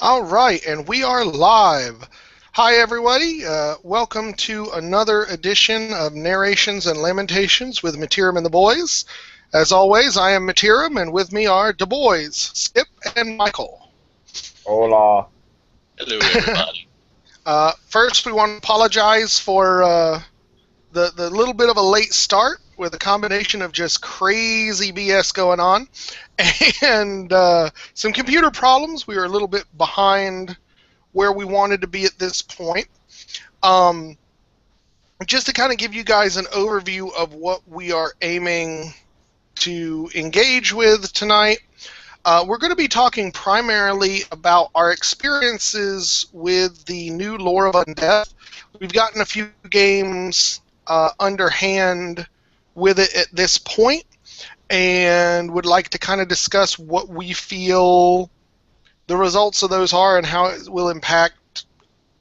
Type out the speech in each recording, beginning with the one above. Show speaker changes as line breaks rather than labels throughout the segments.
All right, and we are live. Hi, everybody. Welcome to another edition of Narrations and Lamentations with Mittierim and the boys. As always, I am Mittierim, and with me are the boys, Skip and Michael.
Hola.
Hello, everybody.
First, we want to apologize for the little bit of a late start with a combination of just crazy BS going on and some computer problems. We were a little bit behind where we wanted to be at this point. Just to kind of give you guys an overview of what we are aiming to engage with tonight, we're going to be talking primarily about our experiences with the new lore of Undeath. We've gotten a few games underhand with it at this point, and would like to kind of discuss what we feel the results of those are and how it will impact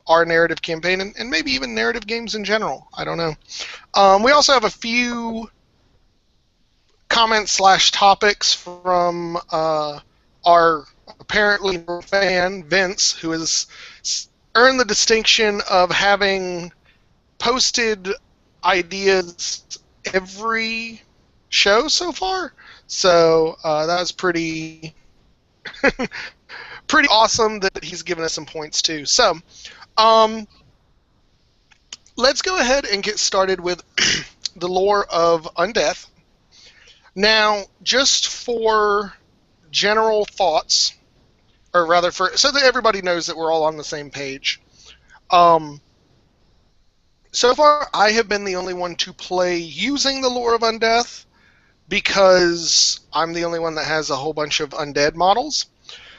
our narrative campaign and maybe even narrative games in general. I don't know. We also have a few comments/topics from our apparently fan, Vince, who has earned the distinction of having posted ideas every show so far. So that's pretty pretty awesome that he's given us some points too. So let's go ahead and get started with the lore of Undeath. Now, just for general thoughts, or rather so that everybody knows that we're all on the same page. So far, I have been the only one to play using the lore of Undeath because I'm the only one that has a whole bunch of undead models.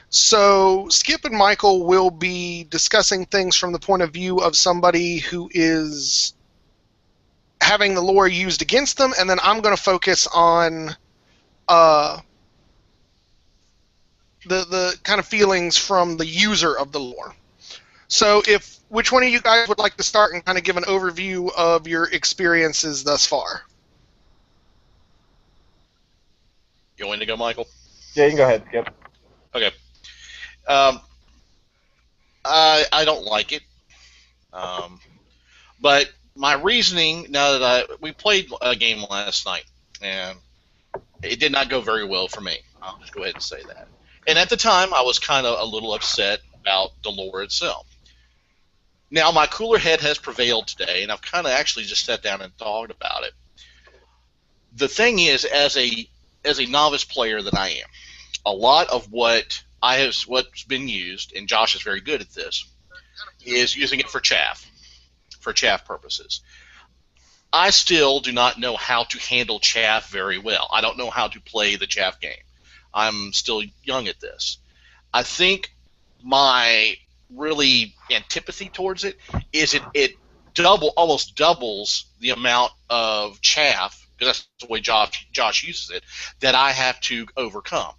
So Skip and Michael will be discussing things from the point of view of somebody who is having the lore used against them, and then I'm going to focus on the kind of feelings from the user of the lore. So which one of you guys would like to start and kind of give an overview of your experiences thus far?
You want me to go, Michael?
Yeah, you can go ahead, Skip.
Okay. I don't like it. But my reasoning, now that we played a game last night, and it did not go very well for me. I'll just go ahead and say that. And at the time, I was kind of a little upset about the lore itself. Now, my cooler head has prevailed today, and I've kind of actually just sat down and thought about it. The thing is, as a novice player that I am, a lot of what's been used, and Josh is very good at this, is using it for chaff purposes. I still do not know how to handle chaff very well. I don't know how to play the chaff game. I'm still young at this. I think my really antipathy towards it is it almost doubles the amount of chaff, because that's the way Josh uses it, that I have to overcome.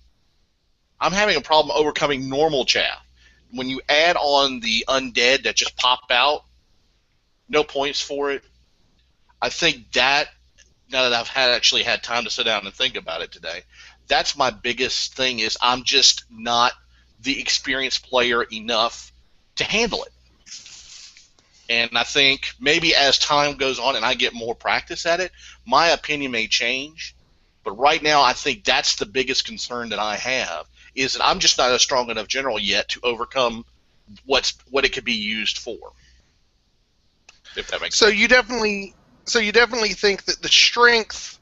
I'm having a problem overcoming normal chaff. When you add on the undead that just pop out, no points for it. I think that, now that I've actually had time to sit down and think about it today, that's my biggest thing, is I'm just not the experienced player enough to handle it. And I think maybe as time goes on and I get more practice at it, my opinion may change. But right now, I think that's the biggest concern that I have, is that I'm just not a strong enough general yet to overcome what it could be used for. If that makes sense.
So you definitely think that the strength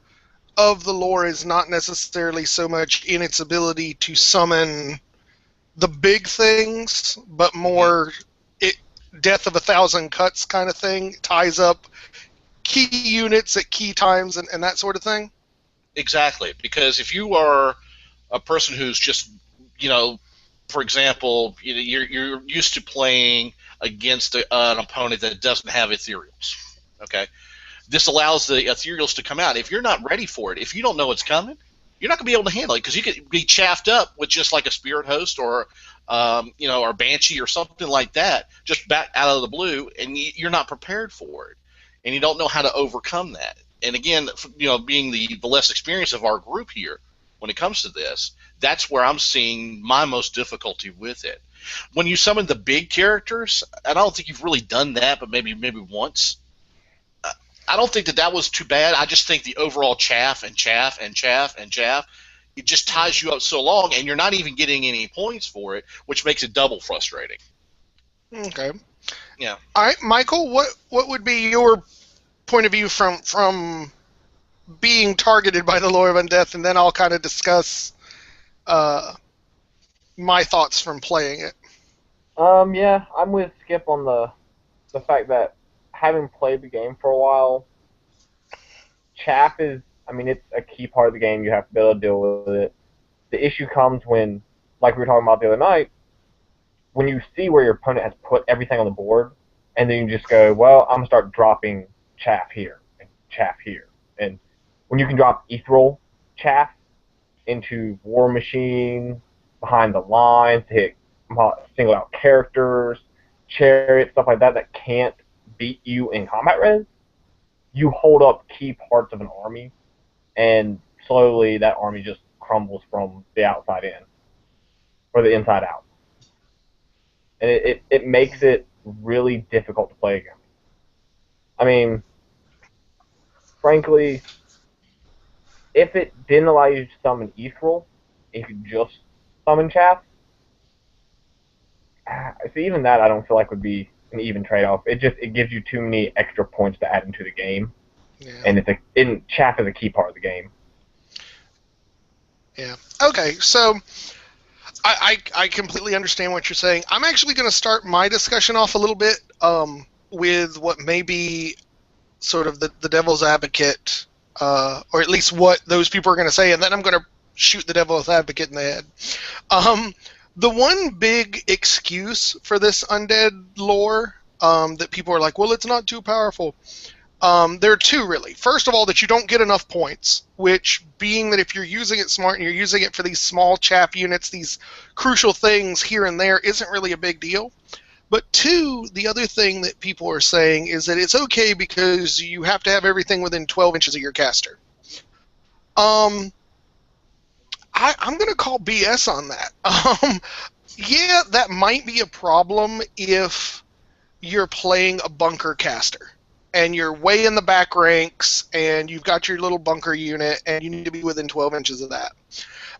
of the lore is not necessarily so much in its ability to summon the big things, but more death of 1,000 cuts kind of thing, ties up key units at key times and that sort of thing?
Exactly, because if you are a person who's just, for example, you're used to playing against an opponent that doesn't have ethereals, okay? This allows the ethereals to come out. If you're not ready for it, if you don't know it's coming, you're not going to be able to handle it, because you could be chaffed up with just like a spirit host or or banshee or something like that, just back out of the blue, and you're not prepared for it, and you don't know how to overcome that. And again, being the less experience of our group here when it comes to this, that's where I'm seeing my most difficulty with it. When you summon the big characters, and I don't think you've really done that, but maybe once. I don't think that was too bad. I just think the overall chaff and chaff and chaff and chaff, it just ties you up so long, and you're not even getting any points for it, which makes it double frustrating.
Okay.
Yeah.
All right, Michael, what would be your point of view from being targeted by the Lord of Undeath, and then I'll kind of discuss my thoughts from playing it.
Yeah, I'm with Skip on the fact that having played the game for a while, chaff is, it's a key part of the game. You have to be able to deal with it. The issue comes when, like we were talking about the other night, when you see where your opponent has put everything on the board, and then you just go, well, I'm going to start dropping chaff here and chaff here. And when you can drop ethereal chaff into War Machine, behind the lines, to hit single out characters, chariot, stuff like that can't beat you in combat res, you hold up key parts of an army, and slowly that army just crumbles from the outside in, or the inside out. And it makes it really difficult to play against. Frankly, if it didn't allow you to summon ethereal, if you just summon chaff, so even that I don't feel like would be an even trade-off. It gives you too many extra points to add into the game, and chaff is a key part of the game.
Yeah. Okay, so I completely understand what you're saying. I'm actually going to start my discussion off a little bit with what may be sort of the devil's advocate, or at least what those people are going to say, and then I'm going to shoot the devil's advocate in the head. The one big excuse for this undead lore that people are like, well, it's not too powerful. There are two, really. First of all, that you don't get enough points, which, being that if you're using it smart and you're using it for these small chaff units, these crucial things here and there, isn't really a big deal. But two, the other thing that people are saying is that it's okay because you have to have everything within 12 inches of your caster. I'm going to call BS on that. Yeah, that might be a problem if you're playing a bunker caster and you're way in the back ranks and you've got your little bunker unit and you need to be within 12 inches of that.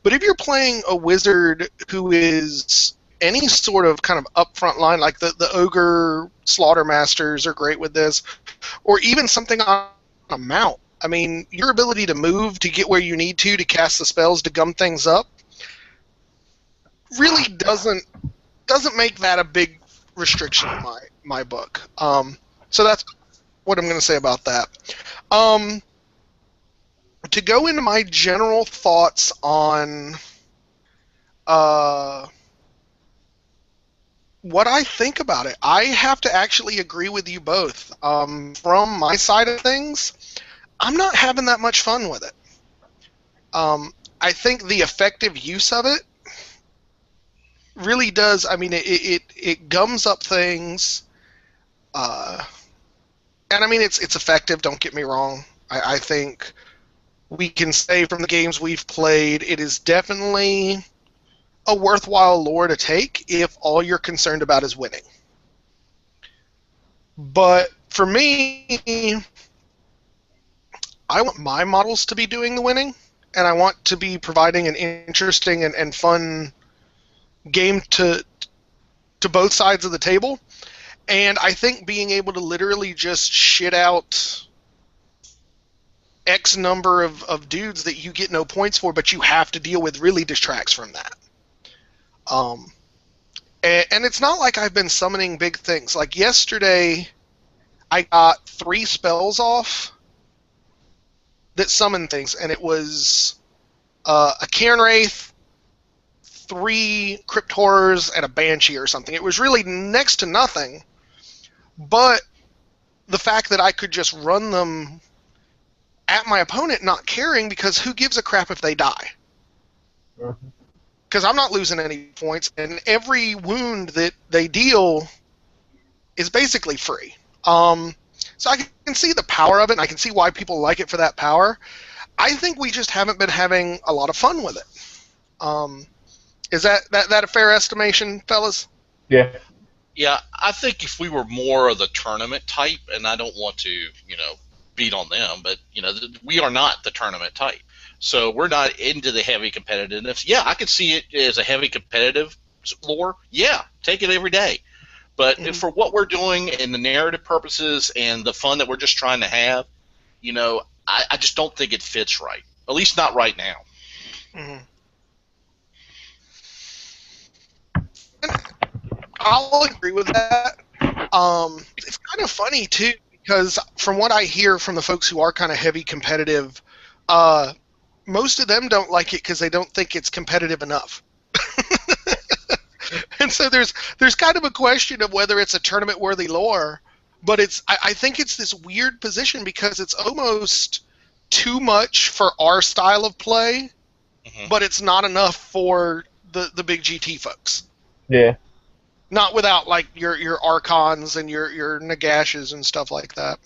But if you're playing a wizard who is any sort of kind of upfront line, like the Ogre Slaughtermasters are great with this, or even something on a mount. Your ability to move to get where you need to cast the spells to gum things up really doesn't make that a big restriction in my book. So that's what I'm going to say about that. To go into my general thoughts on what I think about it, I have to actually agree with you both. From my side of things, I'm not having that much fun with it. I think the effective use of it really does. It gums up things, and it's effective. Don't get me wrong. I think we can say from the games we've played, it is definitely a worthwhile lore to take if all you're concerned about is winning. But for me, I want my models to be doing the winning, and I want to be providing an interesting and fun game to both sides of the table. And I think being able to literally just shit out X number of dudes that you get no points for, but you have to deal with, really distracts from that. And it's not like I've been summoning big things. Like yesterday, I got 3 spells off that summon things, and it was a Cairn Wraith, 3 Crypt Horrors, and a Banshee or something. It was really next to nothing, but the fact that I could just run them at my opponent not caring, because who gives a crap if they die? Because I'm not losing any points, and every wound that they deal is basically free. So I can see the power of it, and I can see why people like it for that power. I think we just haven't been having a lot of fun with it. Is that a fair estimation, fellas?
Yeah.
Yeah, I think if we were more of the tournament type, and I don't want to, beat on them, but we are not the tournament type, so we're not into the heavy competitiveness. Yeah, I could see it as a heavy competitive lore. Yeah, take it every day. But for what we're doing and the narrative purposes and the fun that we're just trying to have, I just don't think it fits right. At least not right now.
Mm-hmm. I'll agree with that. It's kind of funny too, because from what I hear from the folks who are kind of heavy competitive, most of them don't like it because they don't think it's competitive enough. And so there's kind of a question of whether it's a tournament worthy lore, but I think it's this weird position because it's almost too much for our style of play, but it's not enough for the big GT folks.
Yeah.
Not without like your Archons and your Nagashes and stuff like that.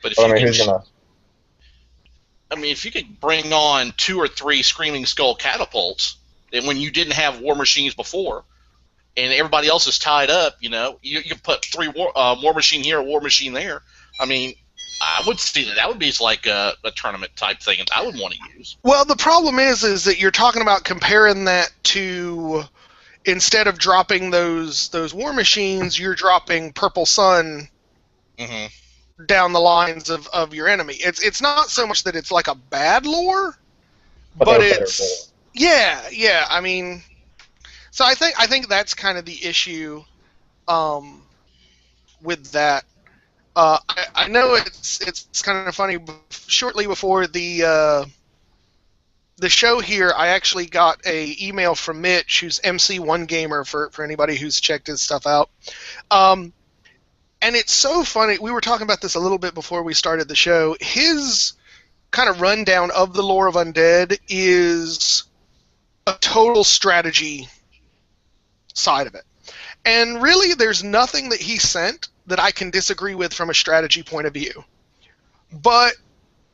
But if you could bring on 2 or 3 Screaming Skull catapults, and when you didn't have war machines before, and everybody else is tied up, you can put 3 war machine here, a war machine there. I mean, I would see that would be like a tournament type thing, and I would want to use.
Well, the problem is that you're talking about comparing that to, instead of dropping those war machines, you're dropping Purple Sun down the lines of your enemy. It's not so much that it's like a bad lore, but it's yeah. I mean, so I think that's kind of the issue with that. I know it's kind of funny. Shortly before the show here, I actually got a email from Mitch, who's MC1 Gamer for anybody who's checked his stuff out. And it's so funny. We were talking about this a little bit before we started the show. His kind of rundown of the lore of Undead is a total strategy side of it. And really, there's nothing that he sent that I can disagree with from a strategy point of view. But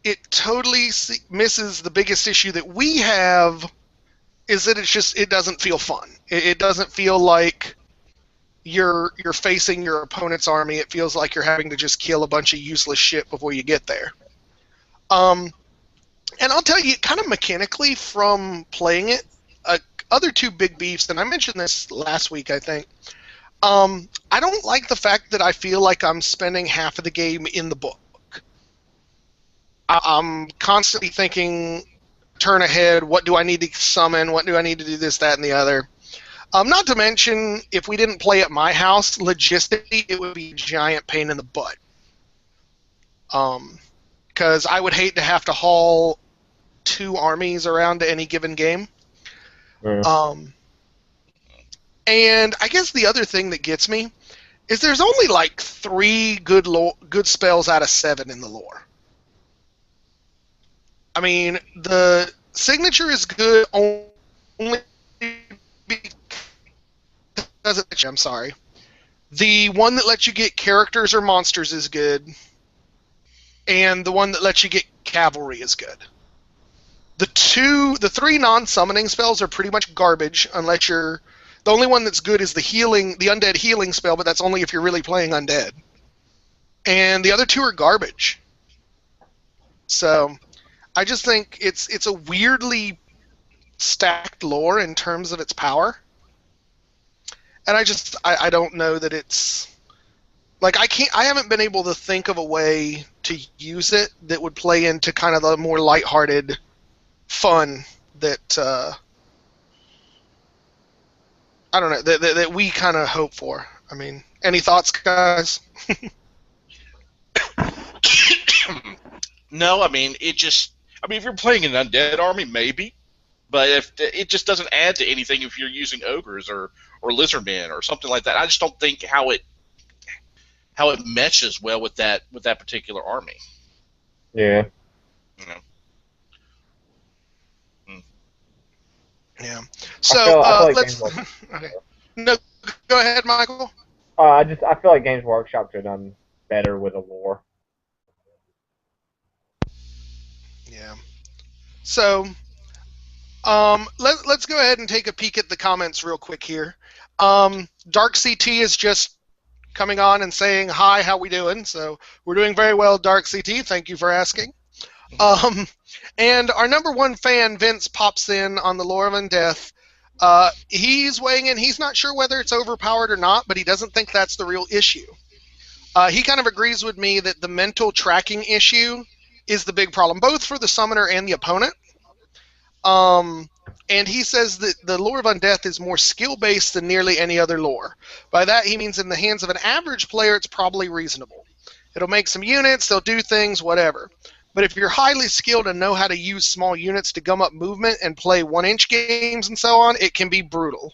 it totally misses the biggest issue that we have, is that it doesn't feel fun. It doesn't feel like you're facing your opponent's army. It feels like you're having to just kill a bunch of useless shit before you get there. And I'll tell you, kind of mechanically from playing it, other 2 big beefs, and I mentioned this last week, I think. I don't like the fact that I feel like I'm spending half of the game in the book. I'm constantly thinking, turn ahead, what do I need to summon, what do I need to do, this, that, and the other. Not to mention, if we didn't play at my house, logistically, it would be a giant pain in the butt. Because I would hate to have to haul 2 armies around to any given game.
Yeah.
And I guess the other thing that gets me is there's only like 3 good spells out of 7 in the lore. I mean, the signature is good only because I'm sorry. The one that lets you get characters or monsters is good, and the one that lets you get cavalry is good. The 3 non-summoning spells are pretty much garbage unless you're... The only one that's good is the undead healing spell, but that's only if you're really playing undead. And the other 2 are garbage. So I just think it's a weirdly stacked lore in terms of its power. And I don't know that it's... Like, I haven't been able to think of a way to use it that would play into kind of the more lighthearted fun that... I don't know, that we kind of hope for. I mean, any thoughts, guys?
No, I mean, if you're playing an undead army, maybe. But if it just doesn't add to anything if you're using ogres or lizardmen or something like that. I just don't think how it meshes well with that particular army.
Yeah.
Yeah. So let's. Okay. No, go ahead, Michael.
I feel like Games Workshop could have done better with a lore.
Yeah. So, Let's go ahead and take a peek at the comments real quick here. Dark CT is just coming on and saying, hi, how we doing? So we're doing very well, Dark CT. Thank you for asking. And our number one fan, Vince, pops in on the Lore of Undeath. He's weighing in. He's not sure whether it's overpowered or not, but he doesn't think that's the real issue. He kind of agrees with me that the mental tracking issue is the big problem, both for the summoner and the opponent. And he says that the Lore of Undeath is more skill-based than nearly any other lore. By that, he means in the hands of an average player, it's probably reasonable. It'll make some units, they'll do things, whatever. But if you're highly skilled and know how to use small units to gum up movement and play 1-inch games and so on, it can be brutal.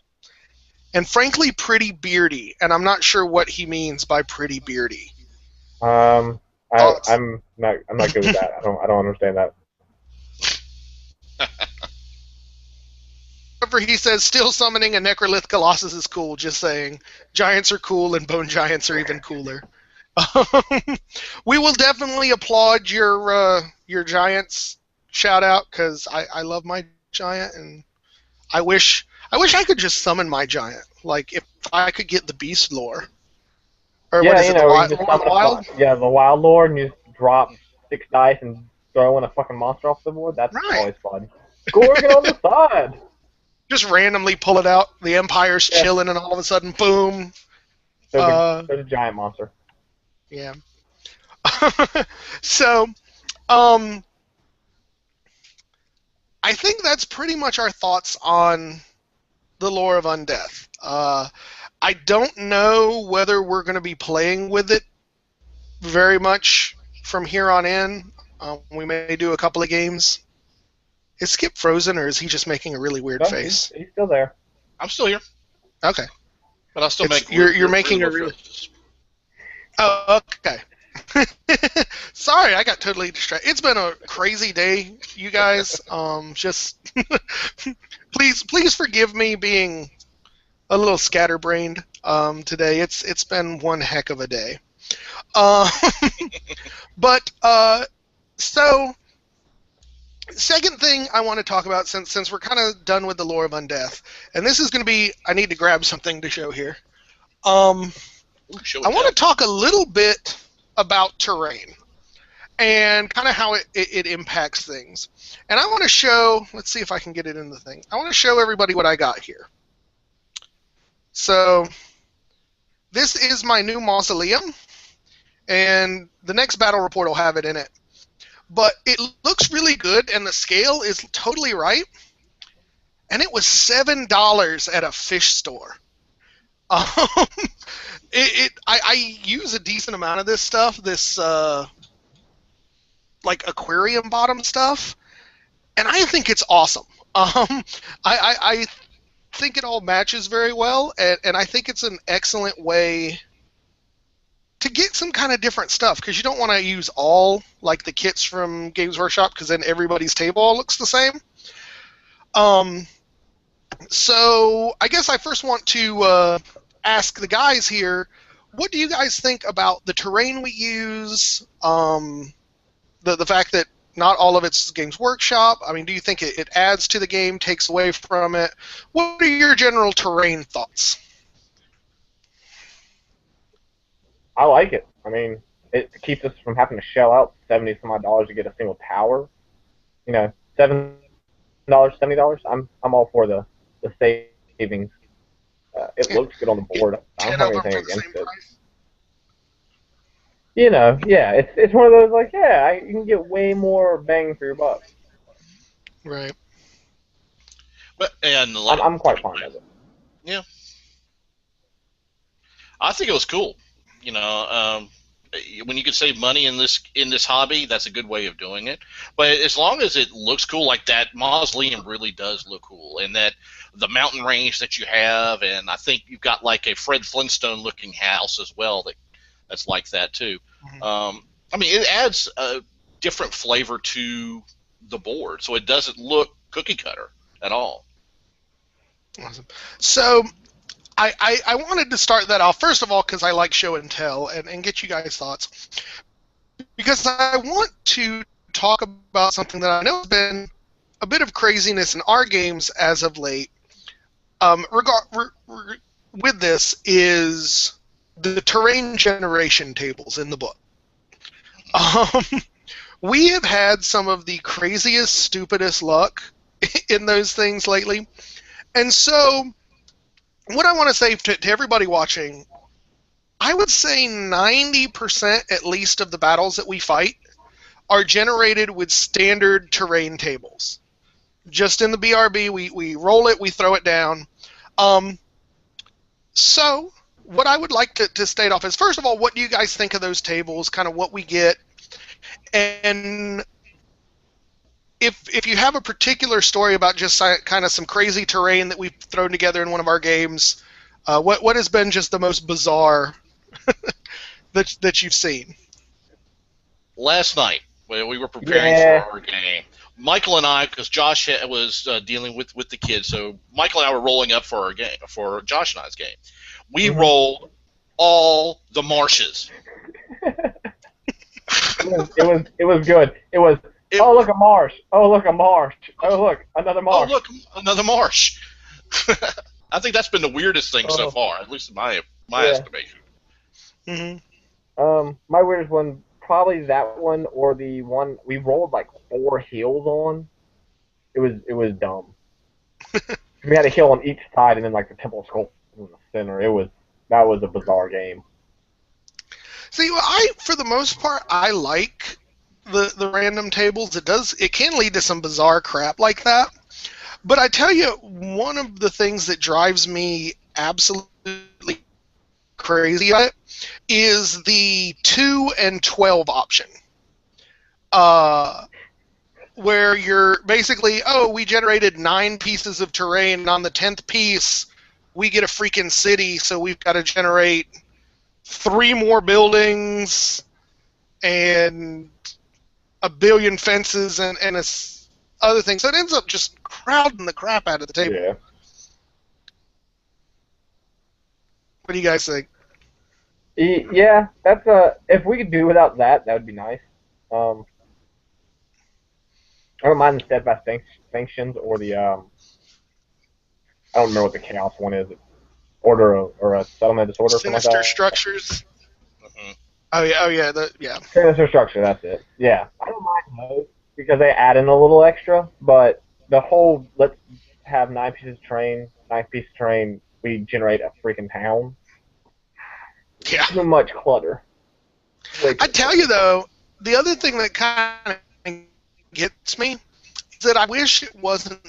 And frankly, pretty beardy. And I'm not sure what he means by pretty beardy.
I'm not good with that. I don't understand that.
However, he says still summoning a Necrolith Colossus is cool. Just saying, giants are cool and bone giants are even cooler. We will definitely applaud your giants shout out because I love my giant and I wish I could just summon my giant. Like if I could get the beast lore. Or
yeah,
what is it, the
wild? Yeah, the wild lore, and you just drop 6 dice and throw in a fucking monster off the board. That's always fun. Gorgon on the side.
Just randomly pull it out. The Empire's chilling, and all of a sudden, boom.
There's a giant monster.
Yeah. So, I think that's pretty much our thoughts on the Lore of Undeath. I don't know whether we're going to be playing with it very much from here on in. We may do a couple of games. Is Skip frozen, or is he just making a really weird face?
He's still there.
I'm still here.
Okay.
But I'll still make...
You're making a really... Oh, okay. Sorry, I got totally distracted. It's been a crazy day, you guys. Just... please forgive me being a little scatterbrained today. It's been one heck of a day. But, so... Second thing I want to talk about, since we're kind of done with the Lore of Undeath, and this is going to be, I need to grab something to show here. I want to talk a little bit about terrain and kind of how it impacts things. And I want to show, let's see if I can get it in the thing. I want to show everybody what I got here. So this is my new mausoleum, and the next battle report will have it in it. But it looks really good, and the scale is totally right. And it was $7 at a fish store. I use a decent amount of this stuff, this like aquarium bottom stuff, and I think it's awesome. I think it all matches very well, and I think it's an excellent way to get some kind of different stuff, because you don't want to use all like the kits from Games Workshop, because then everybody's table all looks the same. So I guess I first want to ask the guys here, what do you guys think about the terrain we use, the fact that not all of it's Games Workshop? I mean, do you think it adds to the game, takes away from it? What are your general terrain thoughts?
I like it. I mean, it keeps us from having to shell out $70 some odd to get a single tower. You know, $7, $70. I'm all for the savings. It looks good on the board. I don't have anything against it. You know, yeah, it's one of those like, yeah, you can get way more bang for your buck.
Right.
But and
I'm quite fond of it.
Yeah. I think it was cool. You know, when you can save money in this hobby, that's a good way of doing it. But as long as it looks cool, like that mausoleum really does look cool, and that the mountain range that you have, and I think you've got like a Fred Flintstone looking house as well that's like that too. Mm-hmm. I mean, it adds a different flavor to the board, so it doesn't look cookie cutter at all.
Awesome. So I wanted to start that off, first of all, because I like show and tell, and get you guys' thoughts. Because I want to talk about something that I know has been a bit of craziness in our games as of late, with this is the terrain generation tables in the book. We have had some of the craziest, stupidest luck in those things lately. And so, what I want to say to everybody watching, I would say 90% at least of the battles that we fight are generated with standard terrain tables. Just in the BRB, we roll it, we throw it down. So, what I would like to state off is, first of all, what do you guys think of those tables, kind of what we get? And if you have a particular story about just kind of some crazy terrain that we've thrown together in one of our games, what has been just the most bizarre that you've seen?
Last night, when we were preparing for our game, Michael and I, because Josh was dealing with the kids, so Michael and I were rolling up for our game, for Josh and I's game. We rolled all the marshes.
It was good. It was. Oh, look, a marsh. Oh, look, a marsh. Oh, look, another marsh.
Oh, look, another marsh. I think that's been the weirdest thing so far, at least in my estimation.
Mm-hmm.
My weirdest one, probably that one, or the one we rolled like 4 hills on. It was dumb. We had a hill on each side, and then like the temple skull in the center. That was a bizarre game.
See, for the most part, I like the random tables. It can lead to some bizarre crap like that. But I tell you, one of the things that drives me absolutely crazy about it is the 2 and 12 option. Where you're basically, we generated 9 pieces of terrain, and on the 10th piece, we get a freaking city, so we've got to generate 3 more buildings and a billion fences and other things. So it ends up just crowding the crap out of the table.
Yeah.
What do you guys think?
Yeah, that's if we could do without that would be nice. I don't mind the steadfast sanctions or the I don't remember what the chaos one is. Order or a settlement disorder.
Sinister structures.
Mm-hmm.
Oh yeah.
Sinister structure. That's it. Yeah, I don't mind those because they add in a little extra. But the whole let's have 9 pieces of terrain, 9 pieces of terrain. We generate a freaking town.
Yeah.
Too much clutter.
I tell you though, the other thing that kind of gets me is that I wish it wasn't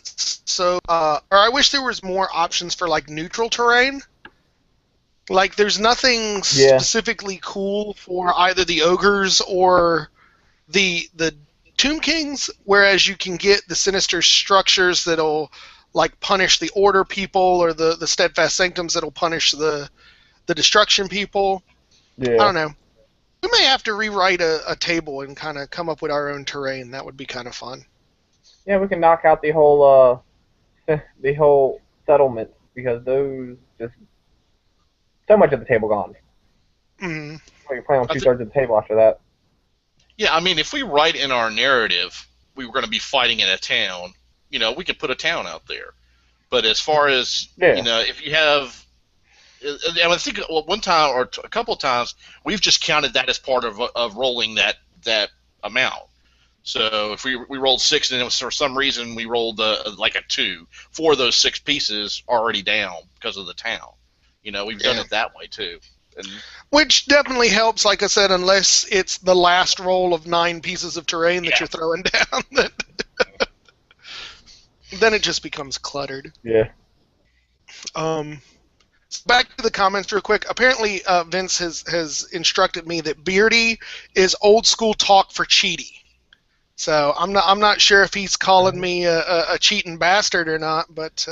so, or I wish there was more options for like neutral terrain. Like there's nothing specifically cool for either the ogres or the Tomb Kings, whereas you can get the sinister structures that'll like punish the order people, or the steadfast sanctums that'll punish the destruction people.
Yeah.
I don't know. We may have to rewrite a table and kind of come up with our own terrain. That would be kind of fun.
Yeah, we can knock out the whole settlement, because those just so much of the table gone.
Mm-hmm.
You're playing on 2/3 of the table after that.
Yeah, I mean, if we write in our narrative we were going to be fighting in a town, we could put a town out there. But as far as if you have, I think one time or a couple of times we've just counted that as part of rolling that amount. So if we rolled 6 and it was for some reason we rolled like a 2, 4 of those 6 pieces already down because of the town. We've done it that way too. And,
which definitely helps, like I said, unless it's the last roll of 9 pieces of terrain that you're throwing down. Then it just becomes cluttered.
Yeah.
Back to the comments real quick. Apparently, Vince has instructed me that beardy is old school talk for cheaty. So I'm not sure if he's calling me a cheating bastard or not, but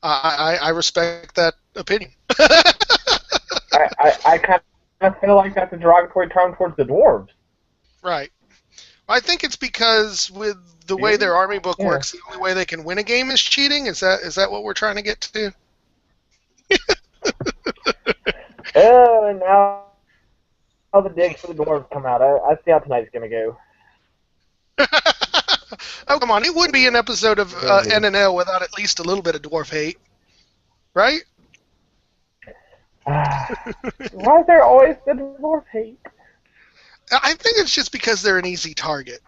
I respect that opinion.
I kind of feel like that's a derogatory term towards the dwarves.
Right. I think it's because with the way their army book works, the only way they can win a game is cheating. Is that what we're trying to get to?
And now the digs for the dwarves come out. I see how tonight's gonna go.
Oh, come on. It wouldn't be an episode of NNL without at least a little bit of dwarf hate. Right?
Why is there always the dwarf hate?
I think it's just because they're an easy target.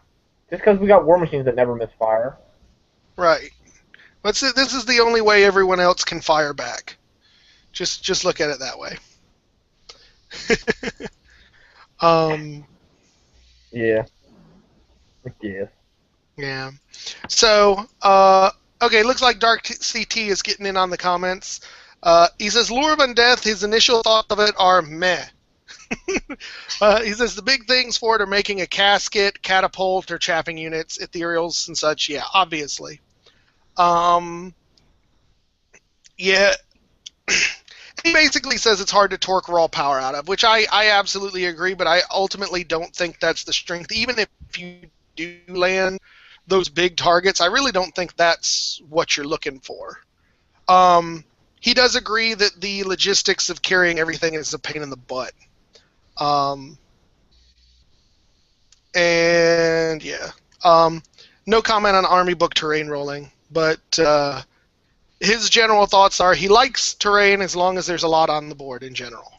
Just because we got war machines that never miss fire.
Right. This is the only way everyone else can fire back. Just look at it that way.
Yeah. I guess.
Yeah. So, okay, looks like Dark CT is getting in on the comments. He says, Lure of Undeath, his initial thoughts of it are meh. He says the big things for it are making a casket, catapult, or chaffing units, ethereals, and such. Yeah, obviously. Yeah. He basically says it's hard to torque raw power out of, which I absolutely agree, but I ultimately don't think that's the strength. Even if you do land those big targets, I really don't think that's what you're looking for. He does agree that the logistics of carrying everything is a pain in the butt. And yeah, no comment on army book terrain rolling, but his general thoughts are he likes terrain as long as there's a lot on the board in general,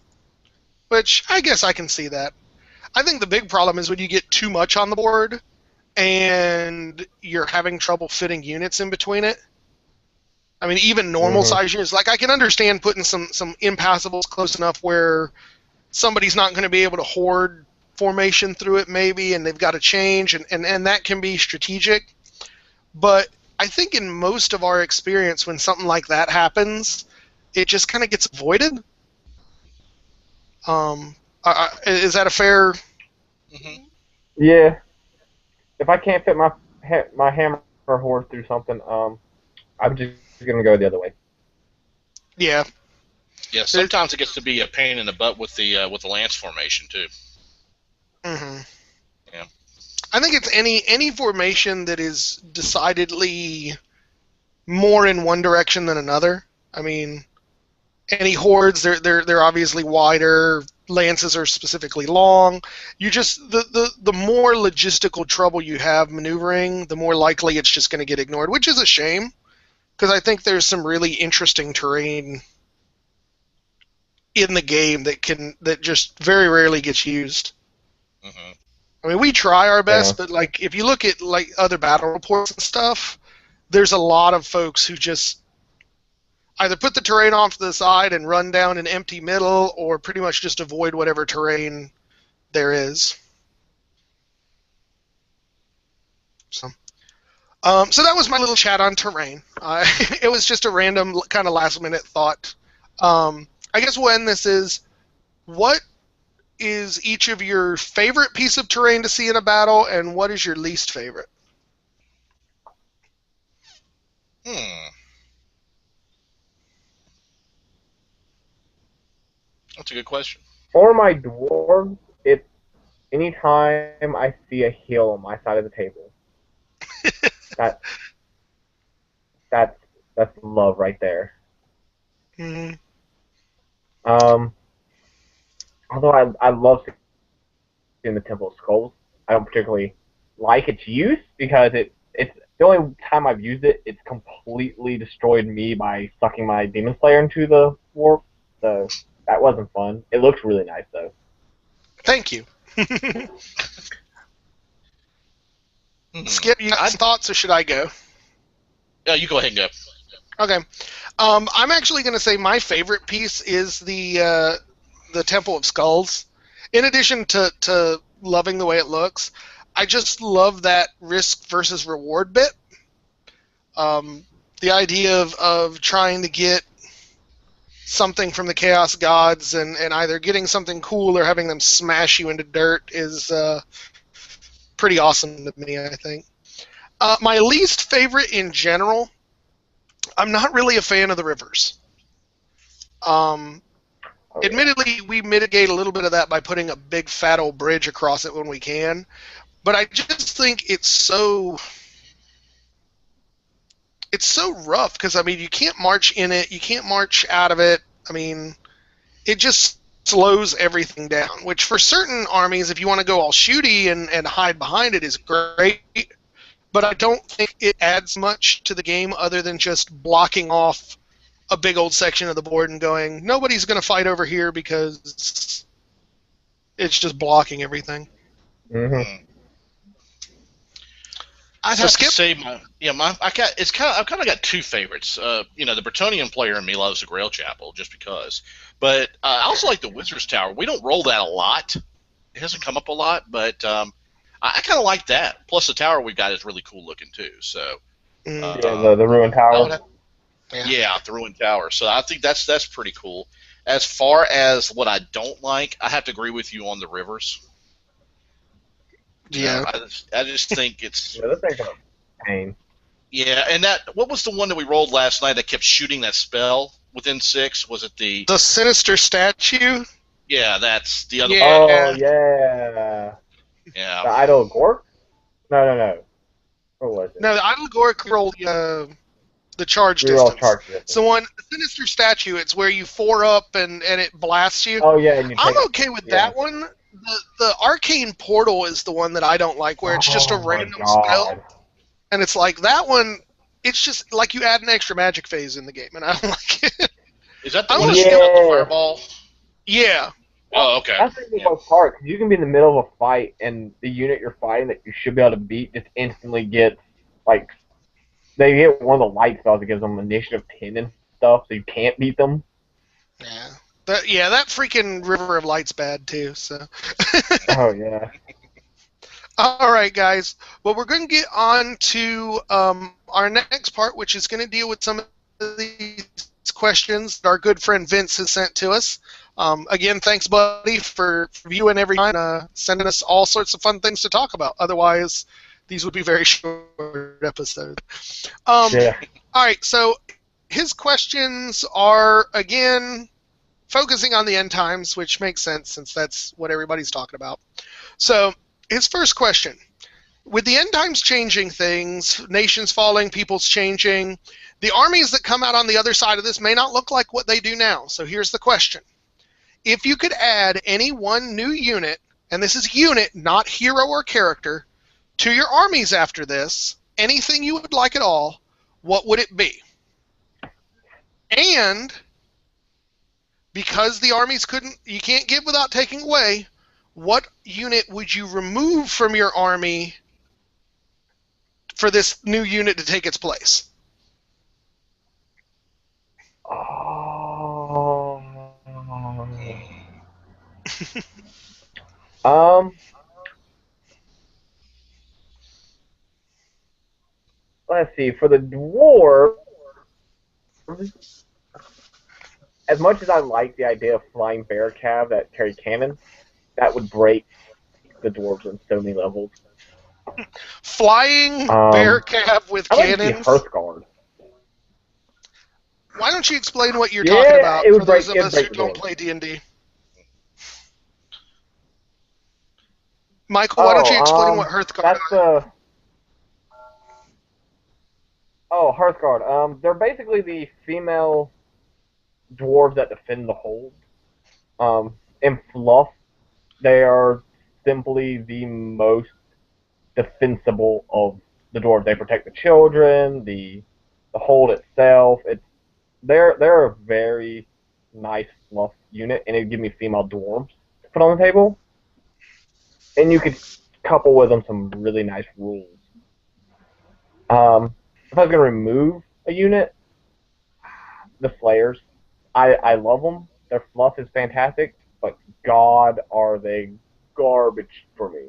which I guess I can see that. I think the big problem is when you get too much on the board and you're having trouble fitting units in between it. I mean, even normal size units, like I can understand putting some impassables close enough where somebody's not going to be able to hoard formation through it maybe, and they've got to change, and that can be strategic. But I think in most of our experience, when something like that happens, it just kind of gets avoided. Is that a fair?
Mm-hmm.
Yeah. If I can't fit my hammer horde through something, I'm just gonna go the other way.
Yeah.
Yeah. Sometimes it gets to be a pain in the butt with the lance formation too.
Mm-hmm.
Yeah.
I think it's any formation that is decidedly more in one direction than another. I mean, any hordes, they're obviously wider. Lances are specifically long. You just the more logistical trouble you have maneuvering, the more likely it's just going to get ignored, which is a shame because I think there's some really interesting terrain in the game that just very rarely gets used.
Mm-hmm.
I mean, we try our best, but like if you look at like other battle reports and stuff, there's a lot of folks who just either put the terrain off to the side and run down an empty middle, or pretty much just avoid whatever terrain there is. So that was my little chat on terrain. It was just a random kind of last minute thought. I guess we'll end this is, what is each of your favorite piece of terrain to see in a battle, and what is your least favorite?
That's a good question.
For my dwarves, it's anytime I see a hill on my side of the table. That's love right there.
Mm-hmm.
Although I love seeing the Temple of Skulls, I don't particularly like its use because it's the only time I've used it. It's completely destroyed me by sucking my Demon Slayer into the warp. So that wasn't fun. It looks really nice though.
Thank you. Skip, you got some thoughts, or should I go?
Yeah, you go ahead and go.
Okay. I'm actually going to say my favorite piece is the Temple of Skulls. In addition to loving the way it looks, I just love that risk versus reward bit. The idea of trying to get something from the Chaos Gods and either getting something cool or having them smash you into dirt is pretty awesome to me, I think. My least favorite in general, I'm not really a fan of the rivers. Admittedly, we mitigate a little bit of that by putting a big fat old bridge across it when we can, but I just think it's so rough because, I mean, you can't march in it, you can't march out of it. I mean, it just slows everything down, which for certain armies, if you want to go all shooty and hide behind it, is great. but I don't think it adds much to the game other than just blocking off a big old section of the board and going, nobody's going to fight over here because it's just blocking everything.
Mm-hmm.
I'd
So
have
Skip?
to say I've kind of got two favorites. The Bretonian player in me loves the Grail Chapel just because, but I also like the Wizard's Tower. We don't roll that a lot. It hasn't come up a lot, but I kind of like that. Plus, the tower we've got is really cool looking too. So,
Yeah, the Ruined Tower.
Yeah, the Ruined Tower. So I think that's pretty cool. As far as what I don't like, I have to agree with you on the rivers.
Yeah.
I just think it's
Yeah, this thing's a pain.
yeah. And what was the one that we rolled last night that kept shooting that spell within 6? Was it the
The Sinister Statue?
Yeah, that's the other
Yeah.
Oh, yeah.
Yeah.
The Idol Gork? No. What was it?
No, the Idle Gork rolled the charge
Reroll
distance.
charge distance.
So on the Sinister Statue, it's where you 4 up and it blasts you.
Oh, yeah, and you
I'm
take
okay with
yeah.
that one. The Arcane Portal is the one that I don't like, where it's just a
Oh, my
random
God.
spell. And it's like, that one, it's just like you add an extra magic phase in the game, and I don't like it.
Is that the
I
one
wanna
that
skip-
shoots the fireball?
Yeah.
Oh, okay.
That's the
Yeah.
most part, because you can be in the middle of a fight, and the unit you're fighting that you should be able to beat just instantly gets, like, they get one of the light spells that gives them initiative 10 and stuff, so you can't beat them.
Yeah. That freaking River of Light's bad, too, so.
Oh, yeah.
All right, guys. Well, we're going to get on to our next part, which is going to deal with some of these questions that our good friend Vince has sent to us. Again, thanks, buddy, for viewing every time, sending us all sorts of fun things to talk about. Otherwise, these would be very short episodes.
Yeah.
All right, so his questions are, again, focusing on the end times, which makes sense since that's what everybody's talking about. So his first question, with the end times changing things, nations falling, peoples changing, the armies that come out on the other side of this may not look like what they do now. So here's the question. If you could add any one new unit, and this is unit, not hero or character, to your armies after this, anything you would like at all, what would it be? And because the armies you can't give without taking away, what unit would you remove from your army for this new unit to take its place?
Oh. Let's see. For the dwarves, as much as I like the idea of flying bear cav that carry cannon, that would break the dwarves on so many levels.
Flying bear cav with
I like to see
cannons?
Hearthguard.
Why don't you explain what you're talking about
it would
for those
break-
of us who
the
don't
dwarves.
play D&D? Michael, why don't you explain what Hearthguard
That's
are?
Hearthguard. They're basically the female dwarves that defend the hold. In fluff, they are simply the most defensible of the dwarves. They protect the children, the hold itself. They're a very nice fluff unit, and it'd give me female dwarves to put on the table. And you could couple with them some really nice rules. If I was going to remove a unit, the Slayers. I love them. Their fluff is fantastic, but God, are they garbage for me.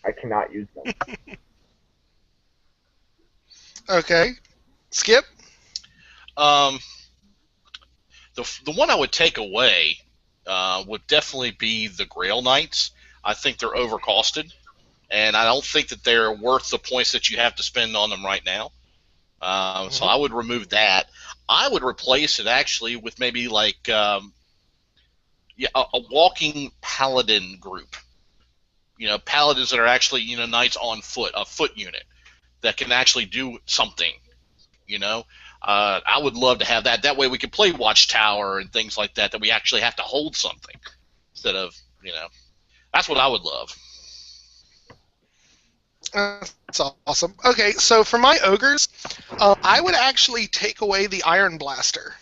I cannot use them.
Okay. Skip?
The one I would take away would definitely be the Grail Knights. I think they're overcosted, and I don't think that they're worth the points that you have to spend on them right now. So I would remove that. I would replace it actually with maybe like a walking paladin group. Paladins that are actually knights on foot, a foot unit that can actually do something. I would love to have that. That way we could play Watchtower and things like that we actually have to hold something instead of. That's what I would love.
That's awesome. Okay, so for my ogres, I would actually take away the Iron Blaster,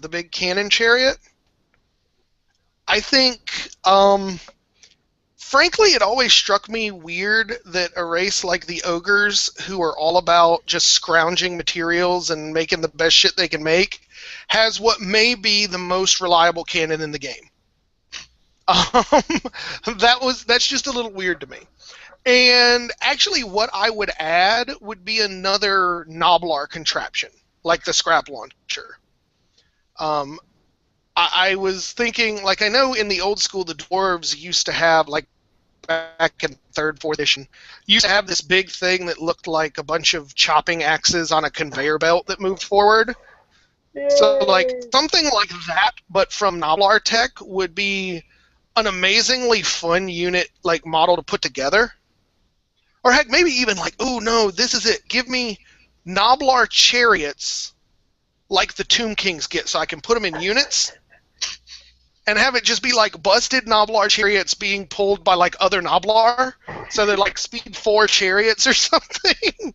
the big cannon chariot. I think, frankly, it always struck me weird that a race like the ogres, who are all about just scrounging materials and making the best shit they can make, has what may be the most reliable cannon in the game. That's just a little weird to me. And actually, what I would add would be another Noblar contraption, like the scrap launcher. I was thinking, like, I know in the old school, the dwarves used to have, like, back in 3rd, 4th edition, used to have this big thing that looked like a bunch of chopping axes on a conveyor belt that moved forward.
Yay.
So, like, something like that, but from Noblar tech, would be an amazingly fun unit, like, model to put together. Or heck, maybe even like, oh no, this is it. Give me Noblar chariots like the Tomb Kings get, so I can put them in units and have it just be like busted Noblar chariots being pulled by like other Noblar. So they're like speed 4 chariots or something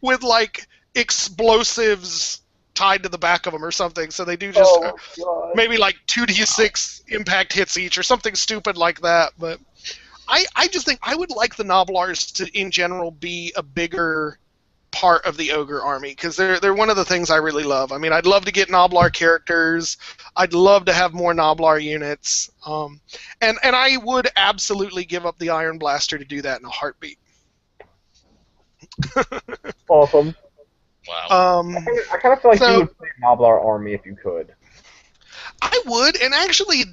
with like explosives tied to the back of them or something. So they do just maybe like 2d6 impact hits each or something stupid like that. But I just think I would like the Noblars to, in general, be a bigger part of the Ogre army, because they're one of the things I really love. I mean, I'd love to get Noblar characters. I'd love to have more Noblar units. And I would absolutely give up the Iron Blaster to do that in a heartbeat.
Awesome.
Wow.
I kind of feel like you would play Noblar army if you could.
I would, and actually,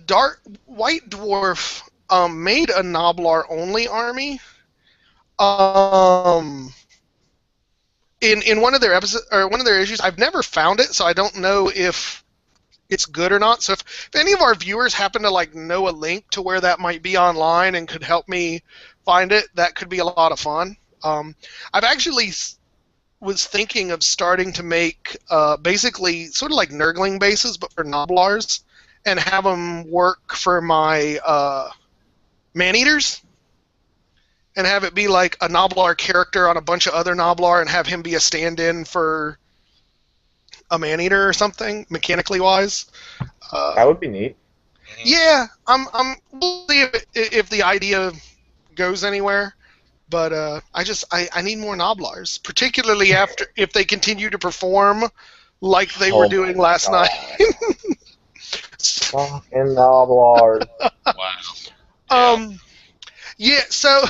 White Dwarf made a Noblar only army. In one of their episodes or one of their issues, I've never found it, so I don't know if it's good or not. So if any of our viewers happen to like know a link to where that might be online and could help me find it, that could be a lot of fun. I've actually was thinking of starting to make basically sort of like Nurgling bases, but for Noblars, and have them work for my Man-Eaters, and have it be like a Noblar character on a bunch of other Noblar, and have him be a stand-in for a Man-Eater or something, mechanically wise.
That would be neat.
Yeah, we'll see if the idea goes anywhere. But I need more Noblars, particularly if they continue to perform like they were doing last night.
Fucking Noblars.
Wow.
Yeah, so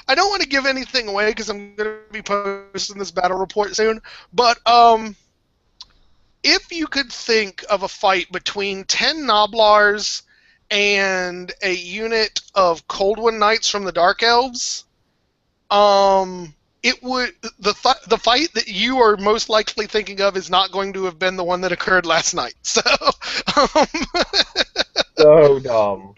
I don't want to give anything away because I'm going to be posting this battle report soon. But if you could think of a fight between 10 Noblars and a unit of Coldwind Knights from the Dark Elves, it would the fight that you are most likely thinking of is not going to have been the one that occurred last night. So,
so dumb.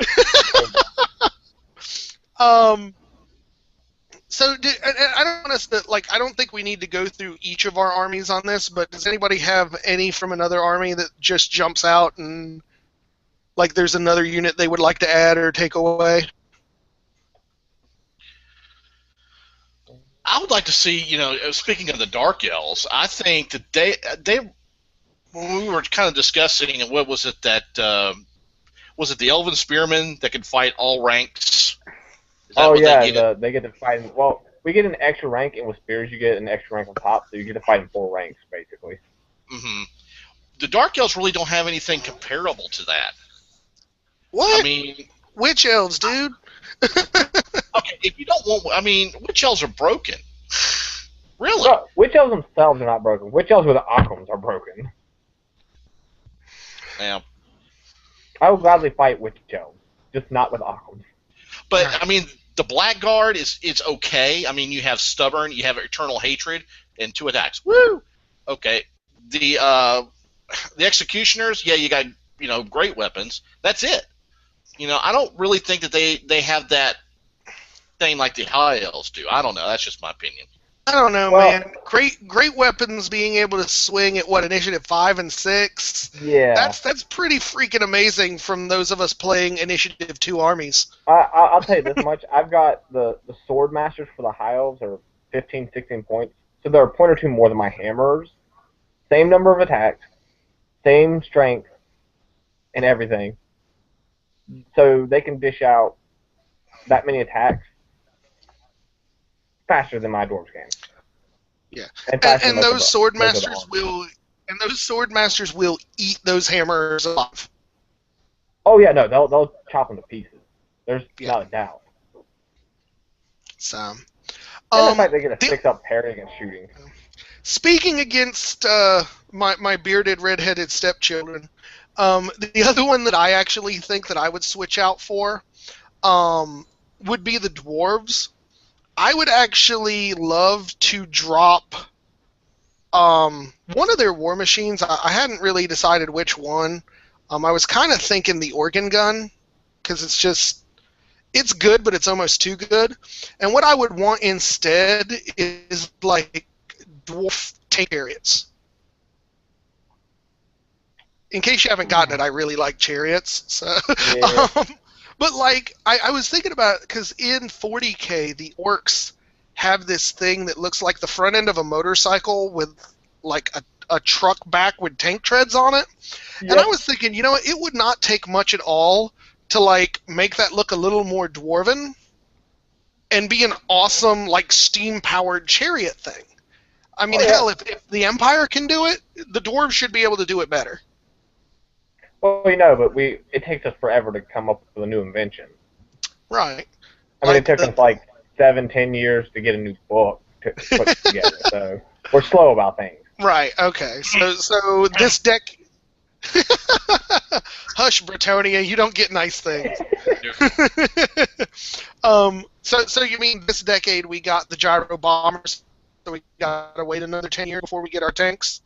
So I don't want us to I don't think we need to go through each of our armies on this, but does anybody have any from another army that just jumps out and like there's another unit they would like to add or take away?
I would like to see, speaking of the Dark Elves, I think that they when we were kind of discussing, what was it that was it the Elven Spearmen that could fight all ranks?
Oh yeah, they get to fight. Well, we get an extra rank, and with spears you get an extra rank on top, so you get to fight in 4 ranks basically.
Mm-hmm. The Dark Elves really don't have anything comparable to that.
What?
I mean,
Witch Elves, dude.
Okay, if you don't want, Witch Elves are broken. Really?
No, Witch Elves themselves are not broken. Witch Elves with the Occams are broken.
Yeah.
I would gladly fight Witch Elves, just not with Occams.
But the Blackguard is okay. I mean, you have Stubborn, you have Eternal Hatred, and 2 attacks. Woo! Okay. The Executioners, yeah, you got great weapons. That's it. I don't really think that they have that thing like the High Elves do. I don't know. That's just my opinion.
I don't know, man. Great weapons being able to swing at initiative 5 and 6.
Yeah.
That's pretty freaking amazing from those of us playing initiative 2 armies.
I'll tell you this much: I've got the sword masters for the High Elves are 15, 16 points. So they're a point or two more than my hammers. Same number of attacks, same strength, and everything. So they can dish out that many attacks faster than my dwarves can.
Yeah,
And faster
and
than
those sword
most of the
masters
army.
will eat those hammers alive.
Oh yeah, no, they'll chop them to pieces. There's
Yeah.
not a doubt.
So,
And the fact they get a 6-up parry against shooting.
speaking against my bearded redheaded stepchildren, the other one that I actually think that I would switch out for would be the dwarves. I would actually love to drop one of their war machines. I hadn't really decided which one. I was kind of thinking the organ gun, because it's good, but it's almost too good. And what I would want instead is like dwarf tank chariots. In case you haven't gotten it, I really like chariots. So,
Yeah.
but like I was thinking about, because in 40K the orcs have this thing that looks like the front end of a motorcycle with like a truck back with tank treads on it.
Yep.
And I was thinking, you know what, it would not take much at all to like make that look a little more dwarven and be an awesome like steam powered chariot thing. I mean, hell, if the Empire can do it, the dwarves should be able to do it better.
Well, but it takes us forever to come up with a new invention.
Right.
I mean, it took us like 7-10 years to get a new book to put together, so we're slow about things.
Right, okay. So this deck... Hush, Bretonia, you don't get nice things. So you mean this decade we got the gyro bombers, so we gotta wait another 10 years before we get our tanks?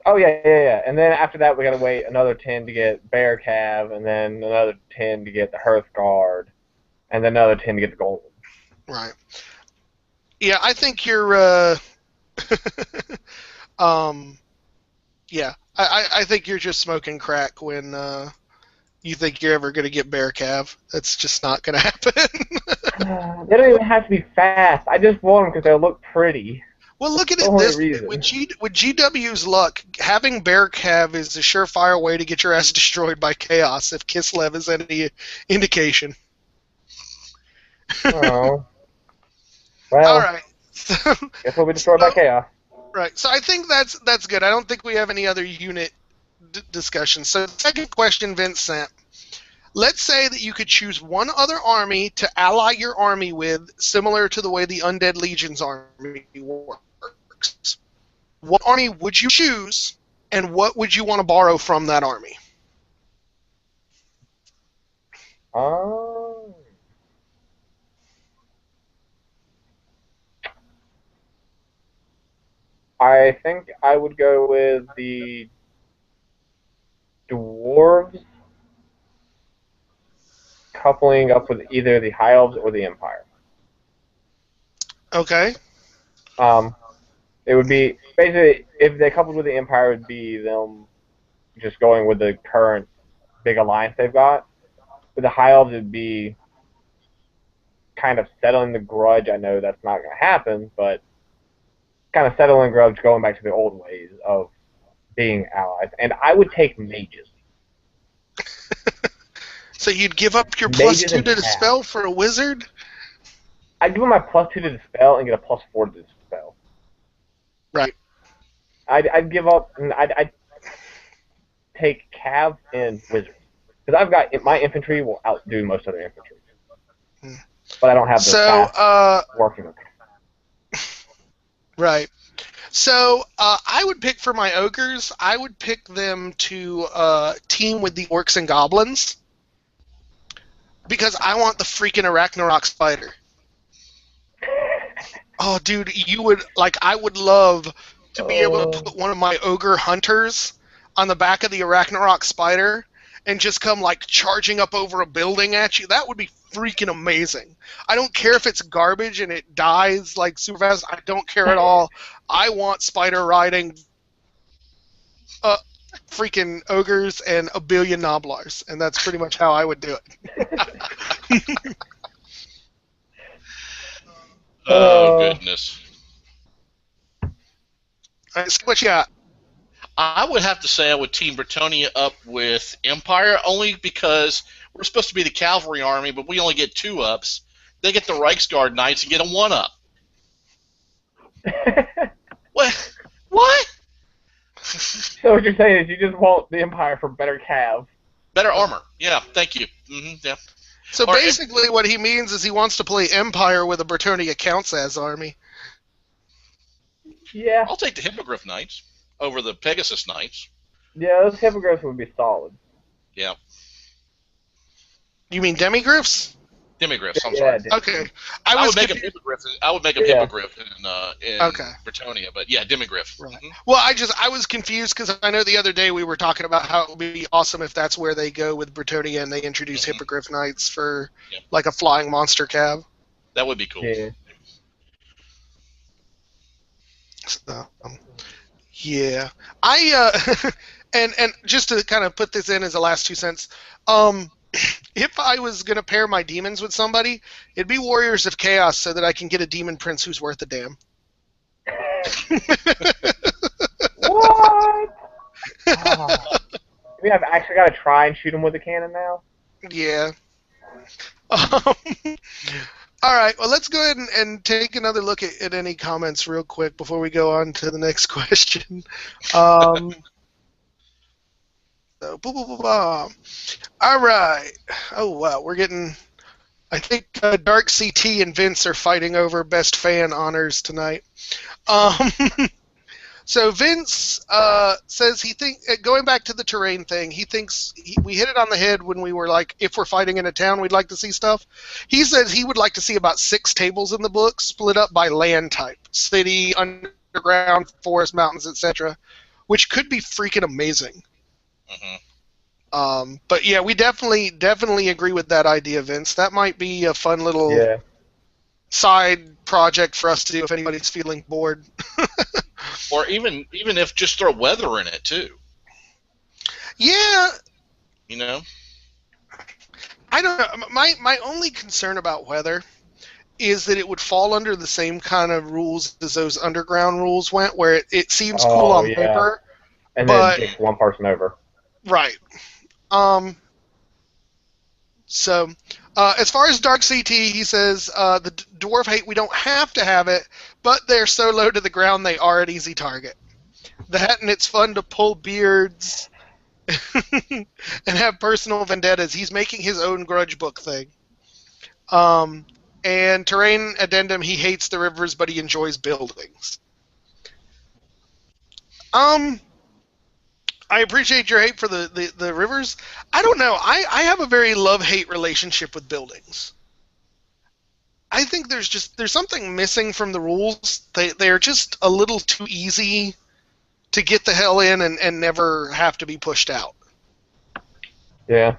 Oh, yeah. And then after that, we gotta wait another 10 to get Bear Cav, and then another 10 to get the Hearth Guard, and then another 10 to get the Golden.
Right. Yeah, I think you're, yeah, I think you're just smoking crack when you think you're ever going to get Bear Cav. That's just not going to happen.
They don't even have to be fast. I just want them because they look pretty.
Well, look at it this way. With GW's luck, having Bear Cav is a surefire way to get your ass destroyed by Chaos, if Kislev is any indication.
Oh. Well,
all right.
Guess we'll be destroyed by Chaos.
Right. So I think that's good. I don't think we have any other unit discussion. So the second question Vince sent. Let's say that you could choose one other army to ally your army with, similar to the way the Undead Legion's army works. What army would you choose, and what would you want to borrow from that army?
I think I would go with the dwarves coupling up with either the High Elves or the Empire.
Okay.
It would be basically, if they coupled with the Empire, it would be them just going with the current big alliance they've got. With the High Elves, it would be kind of settling the grudge. I know that's not going to happen, but kind of settling grudge, going back to the old ways of being allies. And I would take mages.
So you'd give up your +2 to dispel for a wizard?
I'd give them my +2 to dispel and get a +4 to dispel.
Right.
I'd give up, and I'd take Cav and wizards. Because I've got, my infantry will outdo most other infantry. But I don't have the fast working with them.
Right. So I would pick for my ogres, I would pick them to team with the orcs and goblins, because I want the freaking Arachnarok spider. Oh, dude, I would love to be able to put one of my ogre hunters on the back of the Arachnarok spider and just come like charging up over a building at you. That would be freaking amazing. I don't care if it's garbage and it dies like super fast. I don't care at all. I want spider riding freaking ogres and a billion Noblars, and that's pretty much how I would do it.
Oh, goodness.
All right, what you got?
I would have to say I would team Bretonia up with Empire, only because we're supposed to be the cavalry army, but we only get 2-ups. They get the Reichsguard Knights and get a 1-up. What? What?
So what you're saying is you just want the Empire for better calves.
Better armor. Yeah, thank you. Yeah.
So
Or
basically, what he means is he wants to play Empire with a Bretonnia counts as army.
Yeah.
I'll take the Hippogriff Knights over the Pegasus Knights.
Yeah, those hippogriffs would be solid.
Yeah.
You mean demigriffs?
Demigriffs, I'm
Yeah,
sorry.
Okay.
I would make them Hippogriff. I would make them
Yeah.
Hippogriff in
Okay.
Bretonia, but yeah, Demigriff.
Right. Well, I was confused because I know the other day we were talking about how it would be awesome if that's where they go with Bretonia and they introduce Hippogriff Knights for like a flying monster cav.
That would be cool.
Yeah.
So, yeah. I and just to kind of put this in as the last 2 cents, if I was gonna pair my demons with somebody, it'd be Warriors of Chaos so that I can get a demon prince who's worth a damn.
What? Maybe I've actually got to try and shoot him with a cannon now.
Yeah. All right. Well, let's go ahead and take another look at any comments real quick before we go on to the next question. So, blah, blah, blah, blah. All right. Oh, wow. We're getting... I think Dark CT and Vince are fighting over best fan honors tonight. So Vince says he think going back to the terrain thing, he thinks we hit it on the head when we were like, if we're fighting in a town, we'd like to see stuff. He says he would like to see about 6 tables in the book split up by land type: city, underground, forest, mountains, etc., which could be freaking amazing. But yeah, we definitely agree with that idea, Vince. That might be a fun little side project for us to do if anybody's feeling bored.
Or even if just throw weather in it too.
Yeah.
You know?
I don't know. My only concern about weather is that it would fall under the same kind of rules as those underground rules went, where it seems cool on paper.
And then it takes one person over.
Right. So, as far as Dark CT, he says the dwarf hate, we don't have to have it, but they're so low to the ground they are an easy target. That and it's fun to pull beards and have personal vendettas. He's making his own grudge book thing. And terrain addendum, he hates the rivers, but he enjoys buildings. I appreciate your hate for the rivers. I don't know. I have a very love-hate relationship with buildings. I think there's something missing from the rules. They're just a little too easy to get the hell in and never have to be pushed out.
Yeah.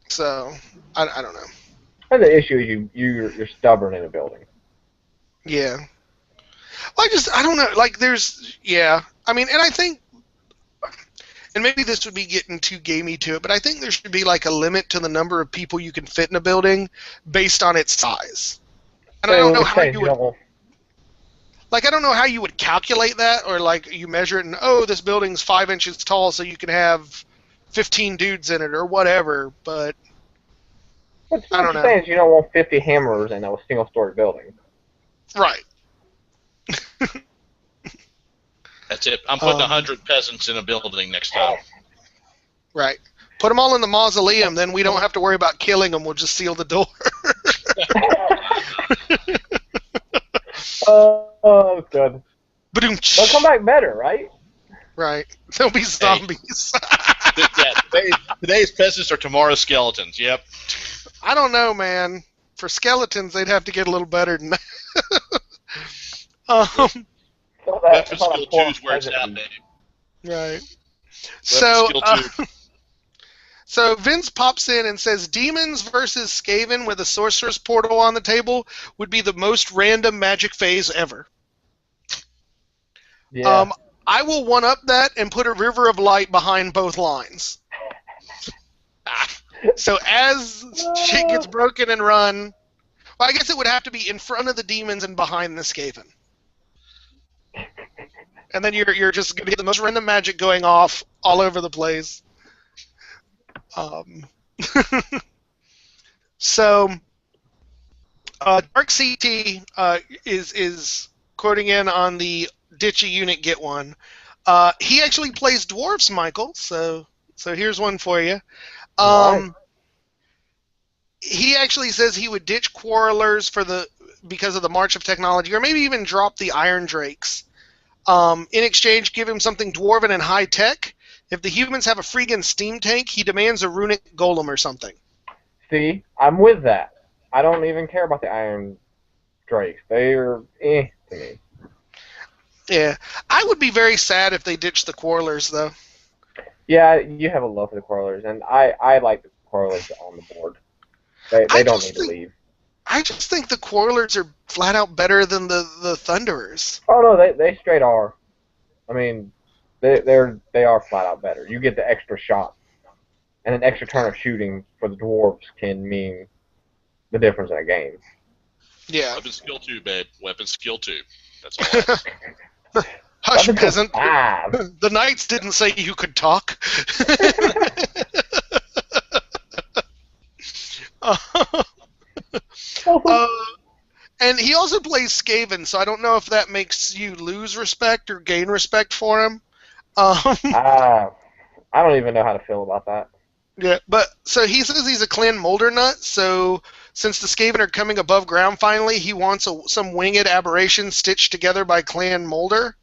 So, I don't know.
And the issue is you're stubborn in a building.
Yeah. Well, I don't know. Like, I mean, and I think, and maybe this would be getting too gamey to it, but I think there should be like a limit to the number of people you can fit in a building based on its size. And I don't know how you would, like, I don't know how you would calculate that, or like you measure it and, oh, this building's 5 inches tall, so you can have 15 dudes in it or whatever. But
what
I don't know.
Saying is you don't want 50 hammers in a single-story building.
Right.
That's it. I'm putting 100 peasants in a building next time.
Right. Put them all in the mausoleum, then we don't have to worry about killing them. We'll just seal the door.
Oh, good.
They'll
They'll come back better, right?
Right. They'll be zombies.
Today's peasants are tomorrow's skeletons. Yep.
I don't know, man. For skeletons, they'd have to get a little better than that.
Weapon skill 2 is where it's at, baby.
Right.
Weapon
So Vince pops in and says, Demons versus Skaven with a Sorcerer's Portal on the table would be the most random Magic phase ever.
Yeah.
I will one-up that and put a River of Light behind both lines. So as shit gets broken and run, well, I guess it would have to be in front of the demons and behind the Skaven. And then you're just going to get the most random magic going off all over the place. Um, so, Dark CT is quoting in on the ditch a unit, get one. He actually plays dwarves, Michael. So here's one for you.
Right.
He actually says he would ditch quarrelers because of the march of technology, or maybe even drop the Iron Drakes. In exchange, give him something dwarven and high tech. If the humans have a Freegan steam tank, he demands a runic golem or something.
See, I'm with that. I don't even care about the Iron Drakes. They're to me.
Yeah, I would be very sad if they ditched the quarrelers, though.
Yeah, you have a love for the Quarrelers, and I like the Quarrelers on the board. They don't need to leave.
I just think the quarrelers are flat out better than the Thunderers.
Oh no, they straight are. I mean, they are flat out better. You get the extra shot, and an extra turn of shooting for the dwarves can mean the difference in a game.
Yeah.
Weapon skill 2, babe. Weapon skill 2. That's all.
Hush,
Weapon skill
peasant.
5.
The knights didn't say you could talk. And he also plays Skaven, so I don't know if that makes you lose respect or gain respect for him.
I don't even know how to feel about that.
Yeah, but so he says he's a clan molder nut, so since the Skaven are coming above ground finally, he wants some winged aberration stitched together by Clan Molder,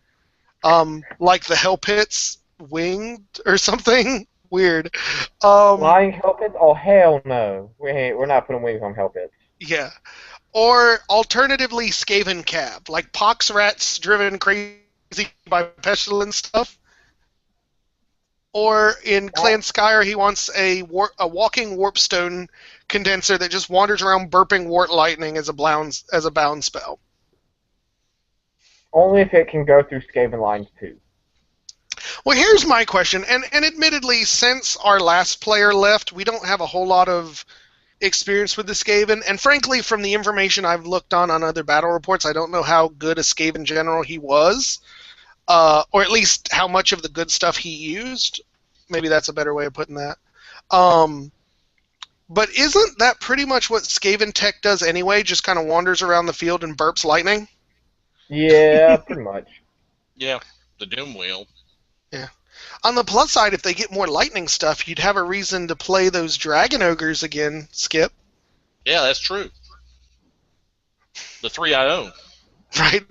like the Hell Pits winged or something. Weird.
Flying Hell Pits? Oh, hell no. We're not putting wings on Hell Pits.
Yeah. Or alternatively, Skaven Cab, like pox rats driven crazy by pestilence stuff. Or in Clan Skyer, he wants a walking warpstone condenser that just wanders around burping wart lightning as a bound spell.
Only if it can go through Skaven lines too.
Well, here's my question, and admittedly, since our last player left, we don't have a whole lot of experience with the Skaven, and frankly, from the information I've looked on other battle reports, I don't know how good a Skaven general he was, or at least how much of the good stuff he used. Maybe that's a better way of putting that. But isn't that pretty much what Skaven tech does anyway, just kind of wanders around the field and burps lightning?
Yeah, pretty much.
Yeah, the Doom Wheel.
Yeah. On the plus side, if they get more lightning stuff, you'd have a reason to play those Dragon Ogres again, Skip.
Yeah, that's true. The 3 I own.
Right?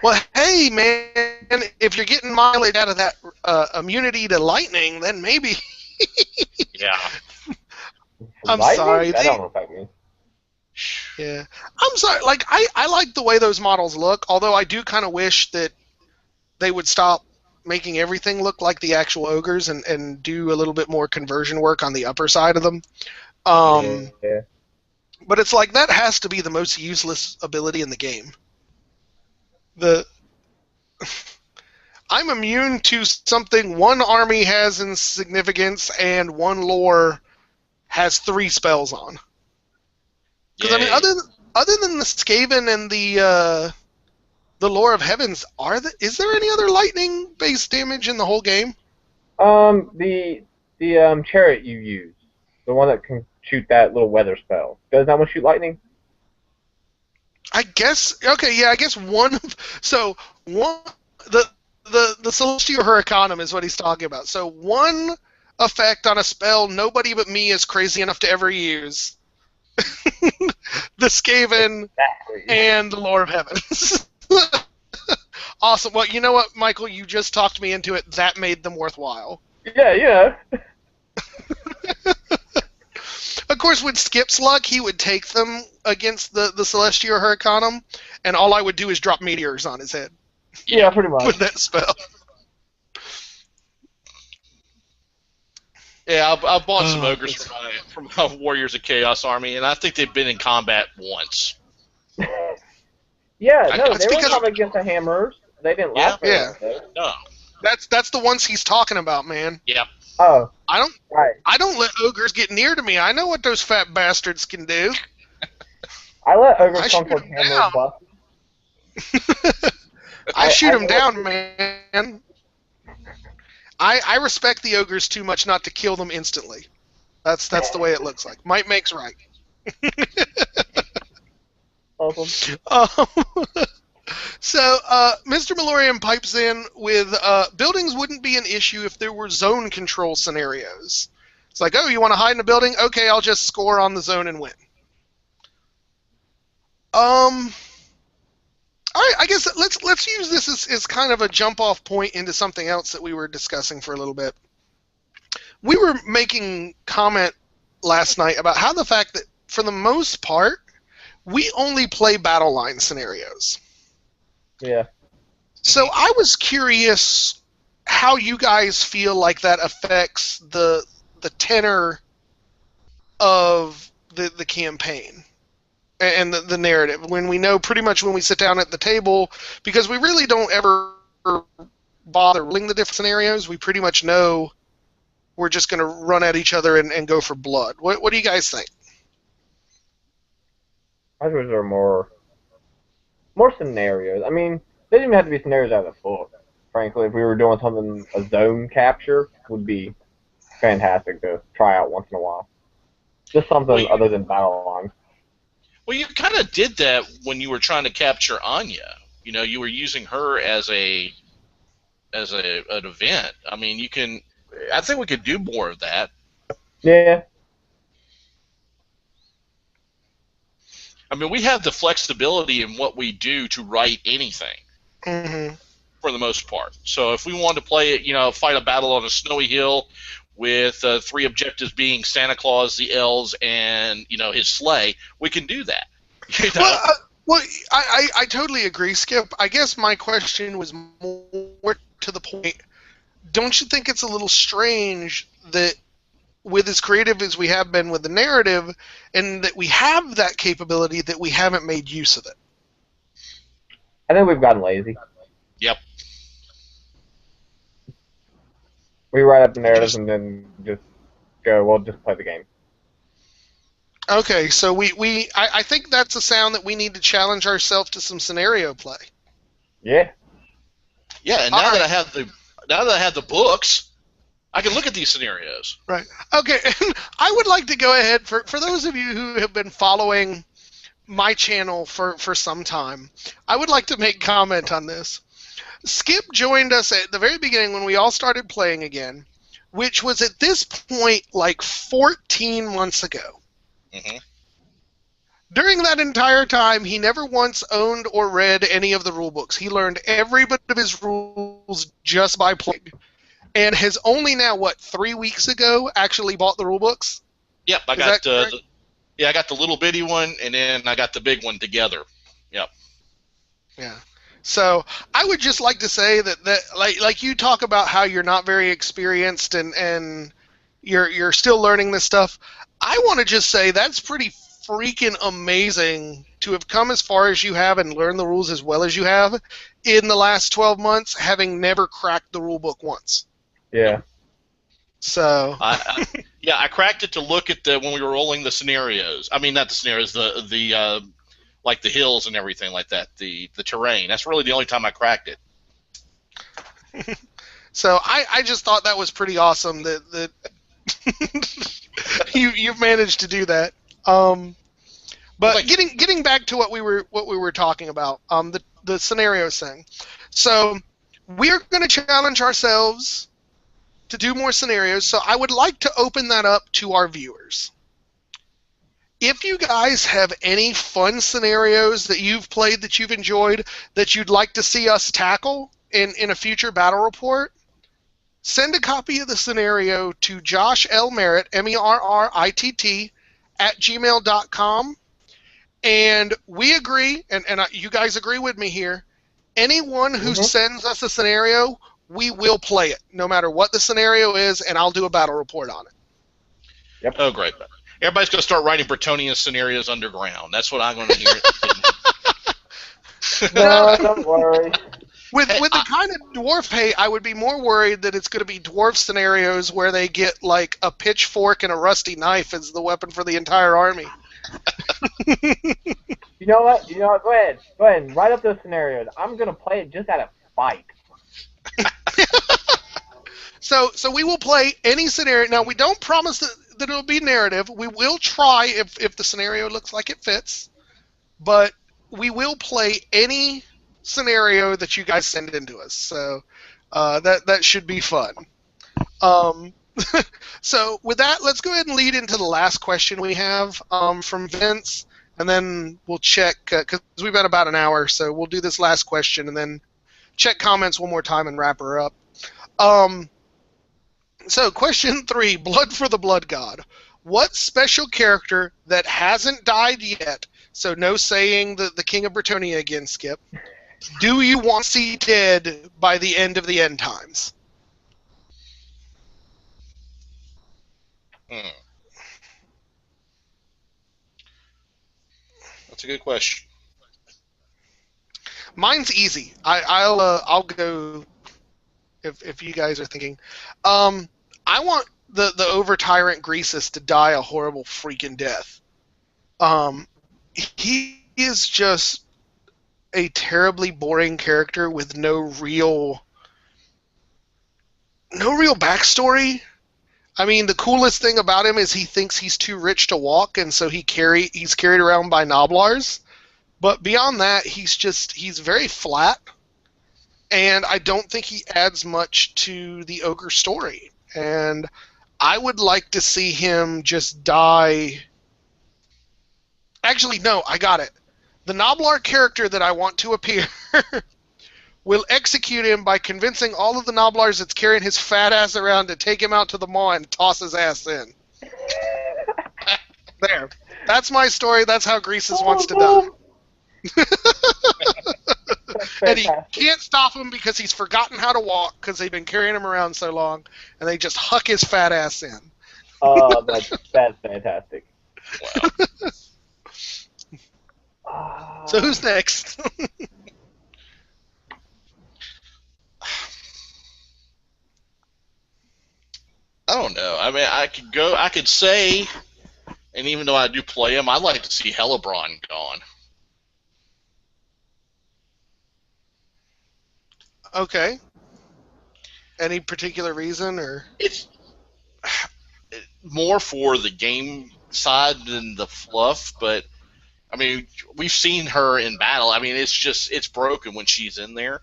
Well, hey, man, if you're getting mileage out of that immunity to lightning, then maybe...
Yeah.
I'm
lightning?
sorry.
That don't affect me.
Yeah. I'm sorry. Like, I like the way those models look, although I do kind of wish that they would stop making everything look like the actual ogres and do a little bit more conversion work on the upper side of them.
Yeah.
But it's like, that has to be the most useless ability in the game. I'm immune to something one army has in significance and one lore has 3 spells on. Because, I mean, other than the Skaven and the Lore of Heavens, is there any other lightning-based damage in the whole game?
The chariot you use, the one that can shoot that little weather spell, does that one shoot lightning?
I guess. Okay, yeah, I guess one. So the Celestial Hurricanum is what he's talking about. So one effect on a spell nobody but me is crazy enough to ever use. The Skaven and the Lore of Heavens. Awesome. Well, you know what, Michael? You just talked me into it. That made them worthwhile.
Yeah.
Of course, with Skip's luck, he would take them against the Celestial Hurricanum, and all I would do is drop meteors on his head.
Yeah, pretty much.
With that spell.
Yeah, I've bought some ogres from my Warriors of Chaos army, and I think they've been in combat once.
Yeah, no,
That's
they were
because-
coming against the hammers. They didn't last very long, though.
No.
That's the ones he's talking about, man.
Yeah.
Oh,
I
right.
don't let ogres get near to me. I know what those fat bastards can do.
I let ogres
I
come
shoot
towards
them
hammers,
down.
but
I shoot them down, man. I respect the ogres too much not to kill them instantly. That's the way it looks like. Might makes right.
Awesome.
So, Mr. Malorian pipes in with buildings wouldn't be an issue if there were zone control scenarios. It's like, oh, you want to hide in a building? Okay, I'll just score on the zone and win. All right, I guess let's use this as kind of a jump-off point into something else that we were discussing for a little bit. We were making comment last night about how the fact that, for the most part, we only play battle line scenarios.
Yeah.
So I was curious how you guys feel like that affects the tenor of the campaign and the narrative, when we know pretty much when we sit down at the table, because we really don't ever bother rolling the different scenarios. We pretty much know we're just going to run at each other and go for blood. What do you guys think?
I wish there were more scenarios. I mean, they didn't even have to be scenarios out of the book. Frankly, if we were doing something, a zone capture would be fantastic to try out once in a while. Just something other than battle lines.
Well, you kind of did that when you were trying to capture Anya. You know, you were using her as an event. I mean, I think we could do more of that.
Yeah.
I mean, we have the flexibility in what we do to write anything, for the most part. So if we want to play it, fight a battle on a snowy hill with 3 objectives being Santa Claus, the elves, and his sleigh, we can do that.
Well, I totally agree, Skip. I guess my question was more to the point. Don't you think it's a little strange that, with as creative as we have been with the narrative, and that we have that capability, that we haven't made use of it?
I think we've gotten lazy.
Yep.
We write up the narratives and then just go, well, just play the game.
Okay, so I think that's a sound that we need to challenge ourselves to some scenario play.
Yeah.
Yeah, and now that I have the books, I can look at these scenarios.
Right. Okay, and I would like to go ahead, for those of you who have been following my channel for some time, I would like to make comment on this. Skip joined us at the very beginning when we all started playing again, which was at this point like 14 months ago.
Mm-hmm.
During that entire time, he never once owned or read any of the rule books. He learned every bit of his rules just by playing, and has only now, 3 weeks ago, actually bought the rule books?
Yep, I got the little bitty one, and then I got the big one together. Yep.
Yeah. So I would just like to say that like you talk about how you're not very experienced and you're still learning this stuff. I want to just say that's pretty freaking amazing to have come as far as you have and learned the rules as well as you have in the last 12 months, having never cracked the rule book once.
Yeah.
So
I cracked it to look at when we were rolling the scenarios. I mean, not the scenarios, the like the hills and everything like that, the terrain. That's really the only time I cracked it.
So I just thought that was pretty awesome that you've managed to do that. But getting back to what we were talking about, the scenario thing. So we're going to challenge ourselves to do more scenarios. So I would like to open that up to our viewers. If you guys have any fun scenarios that you've played that you've enjoyed that you'd like to see us tackle in a future battle report, send a copy of the scenario to Josh L. Merritt, MERRITT, @gmail.com. And we agree, and you guys agree with me here, anyone who sends us a scenario, we will play it, no matter what the scenario is, and I'll do a battle report on it.
Yep.
Oh, great. Everybody's going to start writing Bretonian scenarios underground. That's what I'm going to hear.
No, don't worry.
With the kind of dwarf hate, I would be more worried that it's going to be dwarf scenarios where they get like a pitchfork and a rusty knife as the weapon for the entire army.
You know what? Go ahead. Go ahead and write up those scenarios. I'm gonna play it just out of spite.
So we will play any scenario. Now, we don't promise that it'll be narrative. We will try if the scenario looks like it fits, but we will play any scenario that you guys send into us. So that should be fun. So with that, let's go ahead and lead into the last question we have from Vince, and then we'll check, because we've got about an hour, so we'll do this last question and then check comments one more time and wrap her up. So question 3, Blood for the Blood God. What special character that hasn't died yet, so no saying the King of Bretonia again, Skip, do you want to see dead by the end of the end times?
That's a good question.
Mine's easy. I'll go if you guys are thinking. I want the over tyrant Greasus to die a horrible freaking death. He is just a terribly boring character with no real backstory. I mean, the coolest thing about him is he thinks he's too rich to walk, and so he's carried around by Noblars. But beyond that, he's very flat, and I don't think he adds much to the ogre story. And I would like to see him just die. Actually, no, I got it. The Noblar character that I want to appear will execute him by convincing all of the Noblars that's carrying his fat ass around to take him out to the maw and toss his ass in. There. That's my story. That's how Greasus wants to die. And he can't stop him because he's forgotten how to walk because they've been carrying him around so long, and they just huck his fat ass in.
That's fantastic.
Wow.
So who's next?
I don't know. I mean, I could say, and even though I do play him, I'd like to see Hellebron gone.
Okay. Any particular reason, or?
It's more for the game side than the fluff, but I mean, we've seen her in battle. I mean, it's broken when she's in there.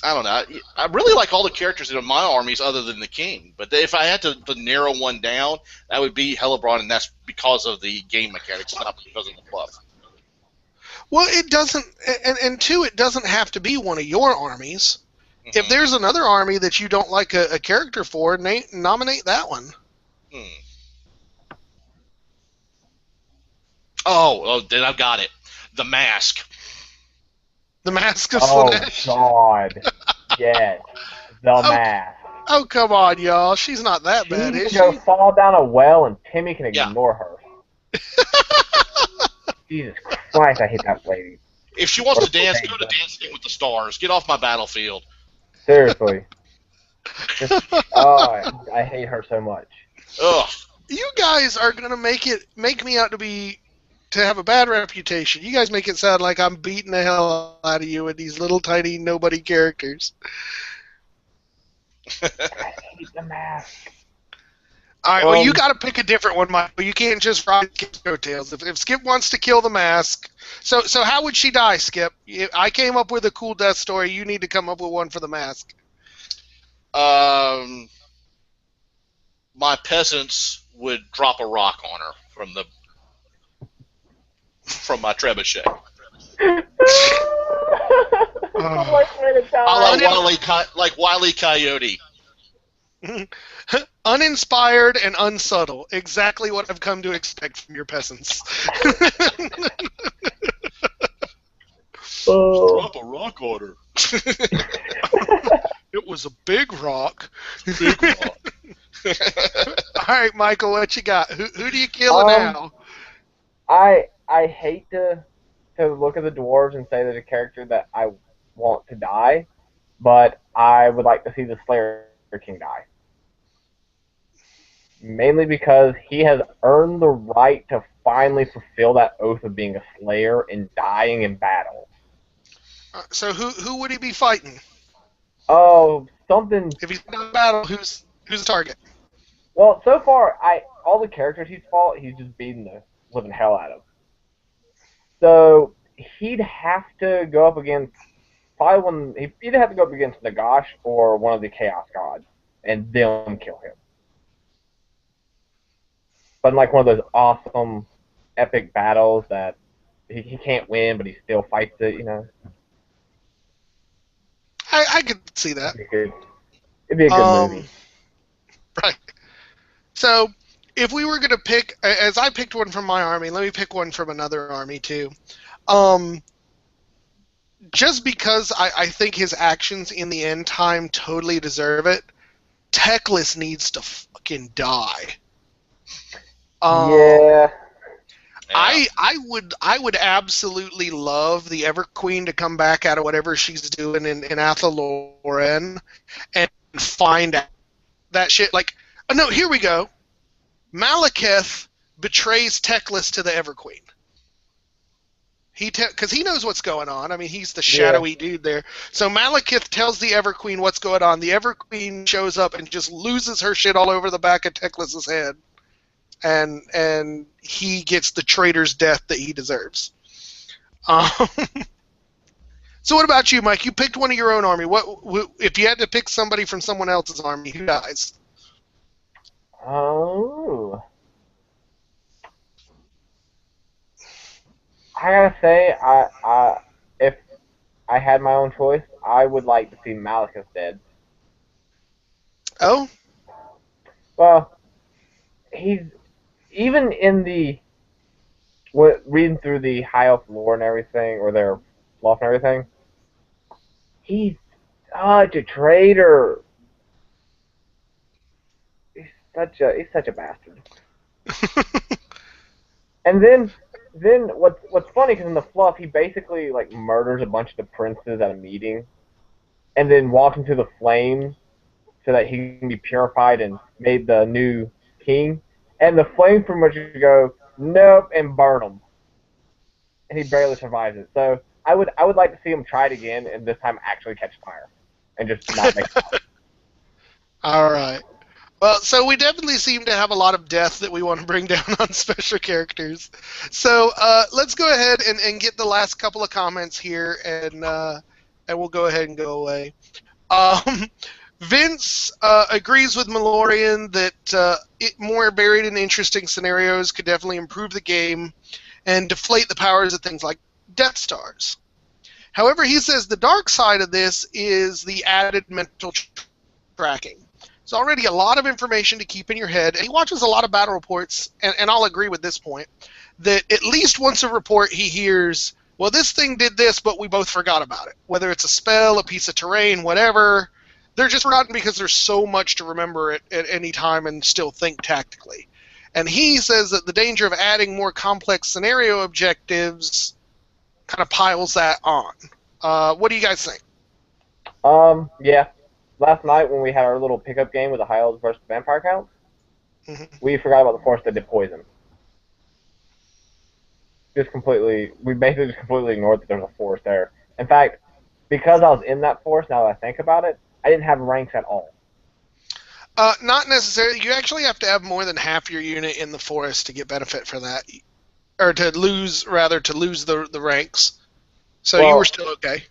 I don't know. I really like all the characters in my armies other than the king. But if I had to narrow one down, that would be Hellebron, and that's because of the game mechanics, not because of the fluff.
Well, it doesn't, and two, it doesn't have to be one of your armies.
Mm-hmm.
If there's another army that you don't like a character for, nominate that one.
Oh, then I've got it. The Mask.
The Mask of
Slaanesh. Oh, God. Yes. The Mask.
Oh, come on, y'all. She's not that bad, is she?
Go fall down a well and Timmy can ignore her. Jesus Christ, I hate that lady.
If she wants to dance, go to Dancing with the Stars. Get off my battlefield.
Seriously. I hate her so much.
Ugh.
You guys are gonna make me out to have a bad reputation. You guys make it sound like I'm beating the hell out of you with these little tiny nobody characters.
I hate the Mask.
All right, well, you got to pick a different one, Michael. You can't just ride Skip's coattails. If Skip wants to kill the Mask, so how would she die, Skip? I came up with a cool death story. You need to come up with one for the Mask.
My peasants would drop a rock on her from my trebuchet. Like Wile E. Coyote.
Uninspired and unsubtle. Exactly what I've come to expect from your peasants.
Drop a rock on her.
It was a big rock.
Big rock.
All right, Michael, what you got? Who do you kill now?
I hate to look at the dwarves and say there's a character that I want to die, but I would like to see the Slayer King die. Mainly because he has earned the right to finally fulfill that oath of being a slayer and dying in battle.
So who would he be fighting?
Oh, something.
If he's not in battle, who's the target?
Well, so far, all the characters he's fought, he's just beaten the living hell out of. So he'd have to go up against probably one. He'd either have to go up against Nagash or one of the Chaos Gods, and them kill him. But in like one of those awesome, epic battles that he can't win, but he still fights it. You know.
I could see that.
It'd be a good movie.
Right. So, if we were going to pick, as I picked one from my army, let me pick one from another army too. Just because I think his actions in the end time totally deserve it, Teclis needs to fucking die.
Yeah.
I would absolutely love the Ever Queen to come back out of whatever she's doing in Athaloren and find out that shit. Like, oh no, here we go. Malekith betrays Teclis to the Ever Queen. Because he knows what's going on. I mean, he's the shadowy dude there. So Malekith tells the Ever Queen what's going on. The Ever Queen shows up and just loses her shit all over the back of Teclis' head. And he gets the traitor's death that he deserves. So what about you, Mike? You picked one of your own army. What if you had to pick somebody from someone else's army? Who dies?
Oh. I gotta say, if I had my own choice, I would like to see Malekith dead.
Oh?
Well, he's even in the reading through the High Elf lore and everything, or their fluff and everything. He's such a traitor. He's such a bastard. And then what's funny, because in the fluff he basically like murders a bunch of the princes at a meeting, and then walks into the flames so that he can be purified and made the new king. And the flames pretty much go nope and burn him, and he barely survives it. So I would like to see him try it again, and this time actually catch fire, and just not make fire.
All right. Well, so we definitely seem to have a lot of death that we want to bring down on special characters. So let's go ahead and get the last couple of comments here, and we'll go ahead and go away. Vince agrees with Malorian that more buried and interesting scenarios could definitely improve the game and deflate the powers of things like Death Stars. However, he says the dark side of this is the added mental tracking. It's already a lot of information to keep in your head, and he watches a lot of battle reports, and I'll agree with this point, that at least once a report he hears, well, this thing did this, but we both forgot about it. Whether it's a spell, a piece of terrain, whatever, they're just forgotten because there's so much to remember at any time and still think tactically. And he says that the danger of adding more complex scenario objectives kind of piles that on. What do you guys think?
Yeah. Last night when we had our little pickup game with the High Elves versus Vampire Counts, we forgot about the force that did poison. We basically just completely ignored that there was a force there. In fact, because I was in that force, now that I think about it, I didn't have ranks at all.
Not necessarily. You actually have to have more than half your unit in the forest to get benefit for that. Or to lose the ranks. So you were still okay.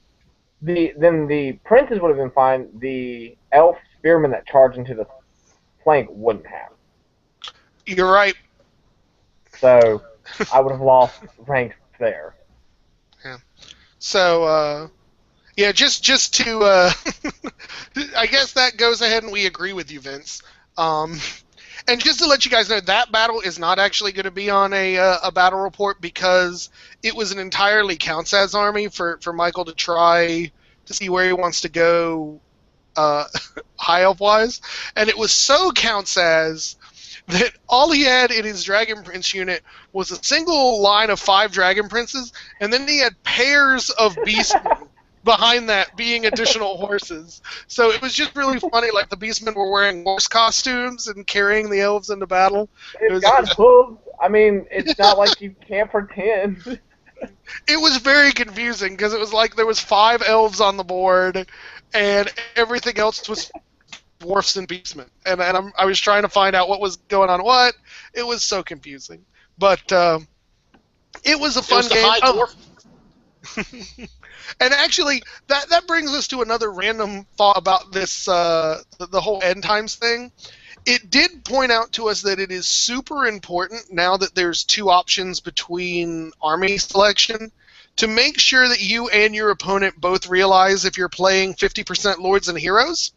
Then the princes would have been fine. The elf spearmen that charged into the flank wouldn't have.
You're right.
So I would have lost ranks there.
Yeah. So yeah, just to I guess that goes ahead and we agree with you, Vince. And just to let you guys know, that battle is not actually going to be on a battle report because it was an entirely Count's army for Michael to try to see where he wants to go high elf wise, and it was so Count's that all he had in his Dragon Prince unit was a single line of 5 Dragon Princes, and then he had pairs of Beastmen behind that being additional horses. So it was just really funny, like the Beastmen were wearing horse costumes and carrying the elves into battle.
It got hooves I mean, it's not like you can't pretend.
It was very confusing because it was like there was 5 elves on the board, and everything else was dwarfs and beastmen, and I was trying to find out what was going on. What? It was so confusing, but it was a
It was
fun
the
game.
high dwarf.
And actually, that brings us to another random thought about this the whole end times thing. It did point out to us that it is super important now that there's 2 options between army selection to make sure that you and your opponent both realize if you're playing 50% lords and heroes.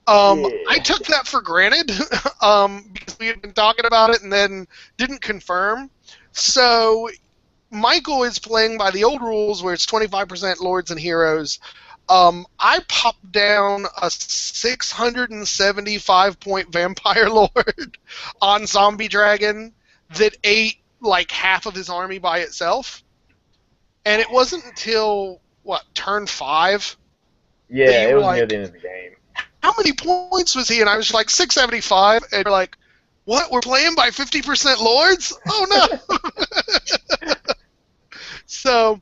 I took that for granted because we had been talking about it and then didn't confirm. So Michael is playing by the old rules where it's 25% lords and heroes. I popped down a 675-point vampire lord on Zombie Dragon that ate like half of his army by itself. And it wasn't until, turn 5?
Yeah, it was
like,
near the end of the game.
How many points was he? And I was like, 675. And you're like, what? We're playing by 50% lords? Oh, no. So,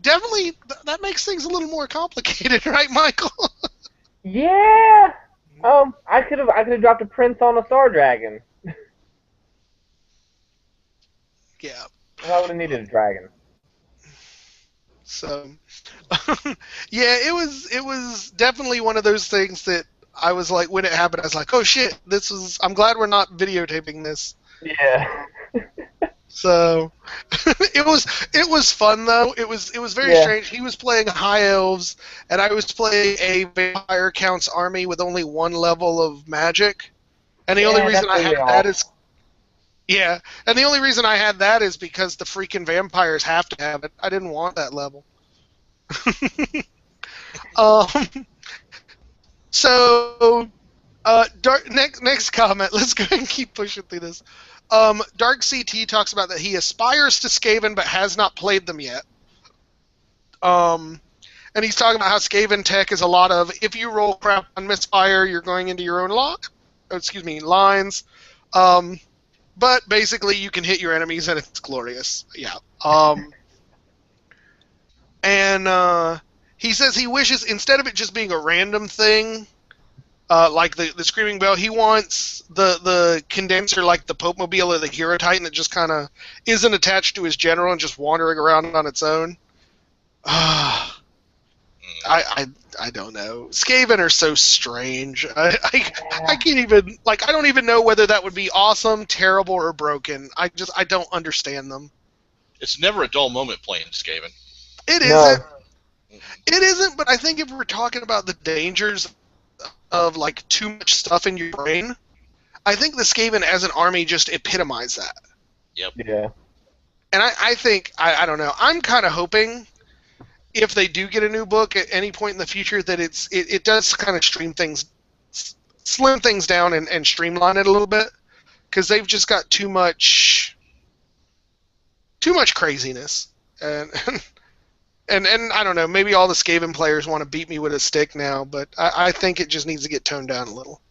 definitely, that makes things a little more complicated, right, Michael?
Yeah. I could have dropped a prince on a star dragon.
Yeah.
I would have needed a dragon.
So, yeah, it was definitely one of those things that I was like, when it happened, I was like, oh shit, I'm glad we're not videotaping this.
Yeah.
So, it was fun though. It was very strange. He was playing high elves, and I was playing a vampire count's army with only 1 level of magic. And the only reason I had that is, and the only reason I had that is because the freaking vampires have to have it. I didn't want that level. So, next comment. Let's go ahead and keep pushing through this. Dark CT talks about that he aspires to Skaven but has not played them yet. And he's talking about how Skaven tech is a lot of, if you roll crap on misfire, you're going into your own lines. But basically, you can hit your enemies, and it's glorious. Yeah. And he says he wishes, instead of it just being a random thing, like the Screaming Bell, he wants the condenser like the Pope Mobile or the Hero Titan that just kind of isn't attached to his general and just wandering around on its own. I don't know. Skaven are so strange. I can't even, like, I don't even know whether that would be awesome, terrible, or broken. I don't understand them.
It's never a dull moment playing Skaven.
It isn't. It isn't, but I think if we're talking about the dangers of, like, too much stuff in your brain, I think the Skaven as an army just epitomize that.
Yep.
Yeah.
And I think, I don't know, I'm kind of hoping if they do get a new book at any point in the future that it does kind of slim things down and streamline it a little bit, because they've just got too much craziness. And I don't know, maybe all the Skaven players want to beat me with a stick now, but I think it just needs to get toned down a little.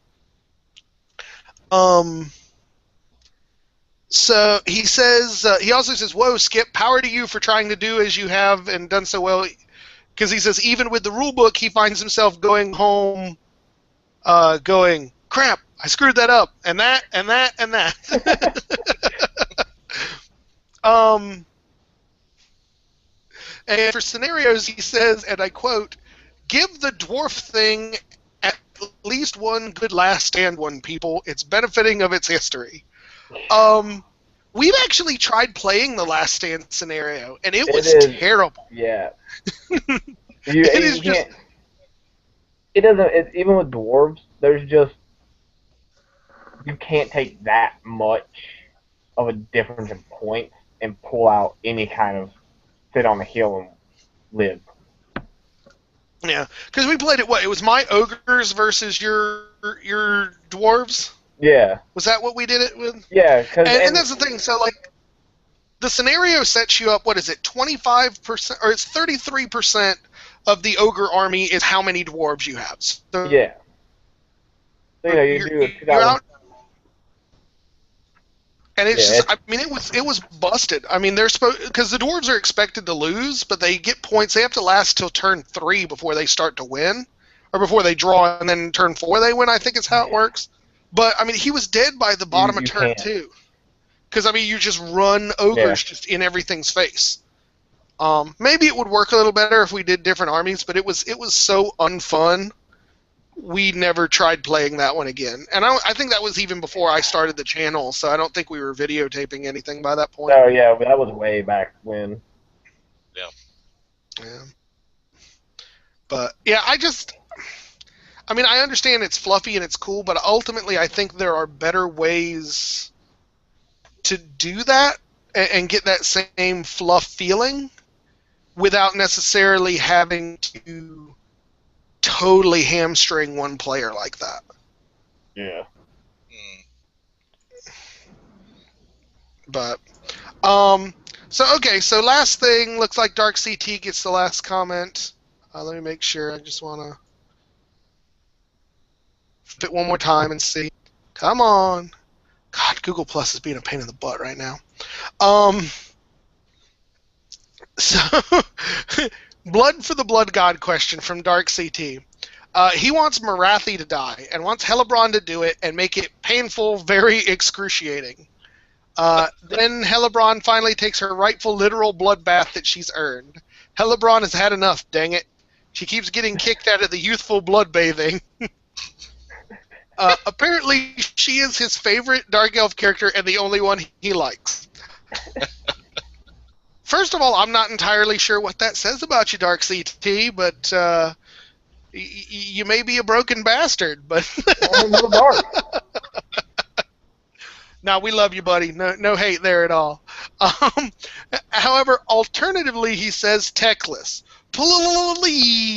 So he says, he also says, whoa, Skip, power to you for trying to do as you have and done so well. Because he says, even with the rule book, he finds himself going home, going, crap, I screwed that up, and that, and that, and that. And for scenarios, he says, and I quote, give the dwarf thing at least one good last stand one, people. It's benefiting of its history. We've actually tried playing the last stand scenario, and it was terrible.
Yeah.
It
doesn't, even with dwarves, there's just, you can't take that much of a difference in points and pull out any kind of sit on the hill and live.
Yeah, because we played it, it was my ogres versus your dwarves?
Yeah.
Was that what we did it with?
Yeah.
And that's the thing, so, like, the scenario sets you up, 25%, or it's 33% of the ogre army is how many dwarves you have. So
yeah. So, you do a 2000.
And it's
Yeah,
just, I mean, it was busted. I mean, they're supposed, because the dwarves are expected to lose, but they get points. They have to last till turn 3 before they start to win, or before they draw, and then turn 4 they win. I think is how it works. But I mean, he was dead by the bottom of
you
turn
can't.
2, because I mean, you just run ogres just in everything's face. Maybe it would work a little better if we did different armies, but it was so unfun. We never tried playing that one again. And I think that was even before I started the channel, so I don't think we were videotaping anything by that point.
Oh yeah, that was way back when.
Yeah. But, yeah, I mean, I understand it's fluffy and it's cool, but ultimately I think there are better ways to do that and get that same fluff feeling without necessarily having to totally hamstring one player like that.
Yeah.
But, so last thing, looks like Dark CT gets the last comment. Let me make sure, I just want to fit one more time and see. Come on. God, Google Plus is being a pain in the butt right now. So, Blood for the Blood God question from Dark CT. He wants Marathi to die, and wants Hellebron to do it and make it painful, very excruciating. Then Hellebron finally takes her rightful literal bloodbath that she's earned. Hellebron has had enough, dang it. She keeps getting kicked out of the youthful blood bathing. Apparently, she is his favorite Dark Elf character and the only one he likes. First of all, I'm not entirely sure what that says about you, Dark CT, but you may be a broken bastard, but...
I'm a little dark.
No, we love you, buddy. No hate there at all. However, alternatively, he says techless. Please.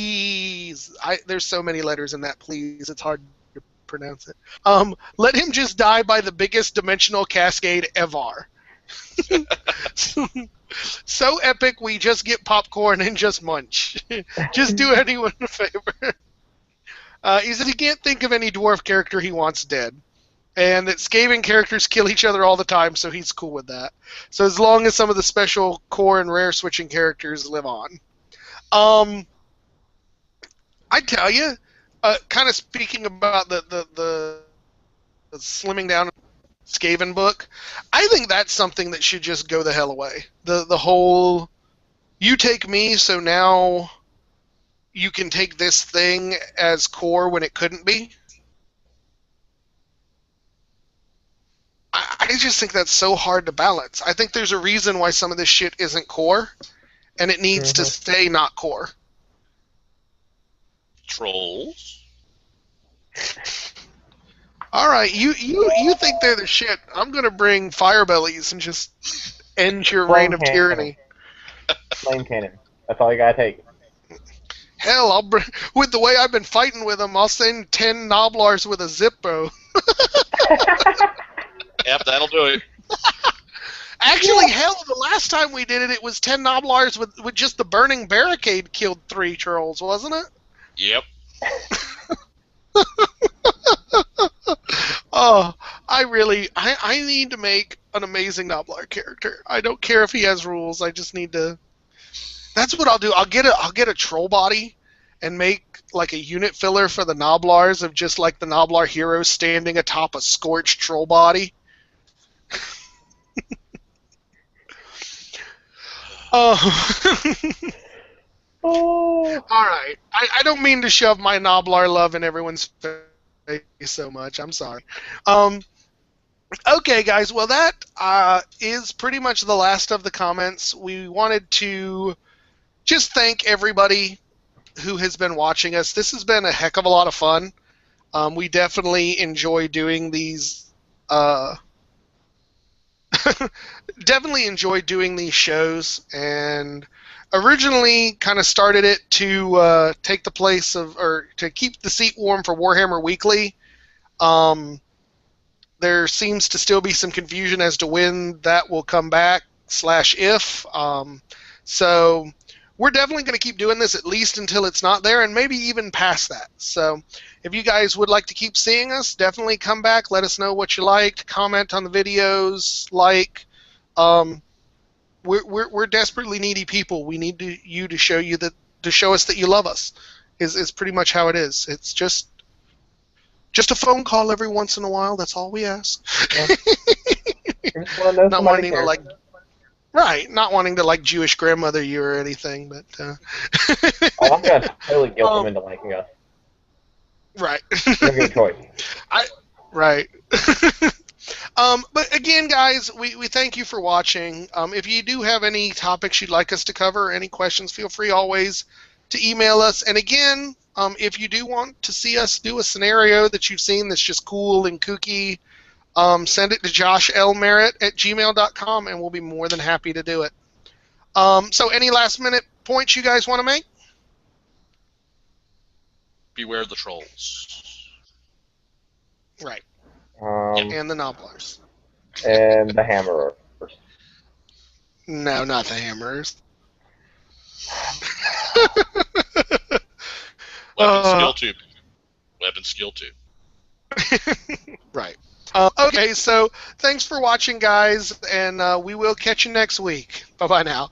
There's so many letters in that please, it's hard to pronounce it. Let him just die by the biggest dimensional cascade ever. So epic, we just get popcorn and just munch. Just do anyone a favor. He said he can't think of any dwarf character he wants dead. And that Skaven characters kill each other all the time, so he's cool with that. So as long as some of the special core and rare switching characters live on. I tell you, kind of speaking about the slimming down Skaven book, I think that's something that should just go the hell away. The whole, you take me, so now you can take this thing as core when it couldn't be. I just think that's so hard to balance. I think there's a reason why some of this shit isn't core, and it needs to stay not core.
Trolls.
All right, you think they're the shit. I'm gonna bring firebellies and just end your reign of tyranny.
Flame cannon. That's all you gotta take.
Hell, I'll bring, with the way I've been fighting with them, I'll send 10 Noblars with a Zippo.
Yep, that'll do it.
Actually, hell, the last time we did it, it was 10 Noblars with just the burning barricade killed 3 trolls, wasn't it?
Yep.
Oh, I need to make an amazing Noblar character. I don't care if he has rules. I just need to. That's what I'll do. I'll get a troll body, and make like a unit filler for the Noblars of just like the Noblar hero standing atop a scorched troll body. Oh. All right. I don't mean to shove my Noblar love in everyone's face so much. I'm sorry. Okay, guys. Well, that is pretty much the last of the comments. We wanted to just thank everybody who has been watching us. This has been a heck of a lot of fun. We definitely enjoy doing these. Definitely enjoy doing these shows, and originally kind of started it to take the place of, or to keep the seat warm for Warhammer Weekly. There seems to still be some confusion as to when that will come back / if. So we're definitely going to keep doing this at least until it's not there, and maybe even past that. So if you guys would like to keep seeing us, definitely come back. Let us know what you liked. Comment on the videos. We're desperately needy people. We need you to show us that you love us. Is pretty much how it is. It's just a phone call every once in a while. That's all we ask.
Yeah. I just want to know
Not
somebody
wanting to
cares.
not wanting to Jewish grandmother you or anything, but
Oh, I'm gonna totally guilt them into liking us.
right.
You don't get a choice.
Right. But again, guys, we thank you for watching. If you do have any topics you'd like us to cover, any questions, feel free always to email us. And again, if you do want to see us do a scenario that you've seen that's just cool and kooky, send it to joshlmerritt@gmail.com, and we'll be more than happy to do it. So any last-minute points you guys want to make?
Beware the trolls.
Right.
And
And the nobblers.
the hammerers.
No, not the hammerers.
Weapon skill 2. Weapon skill 2.
Right. Okay, so thanks for watching, guys, and we will catch you next week. Bye-bye now.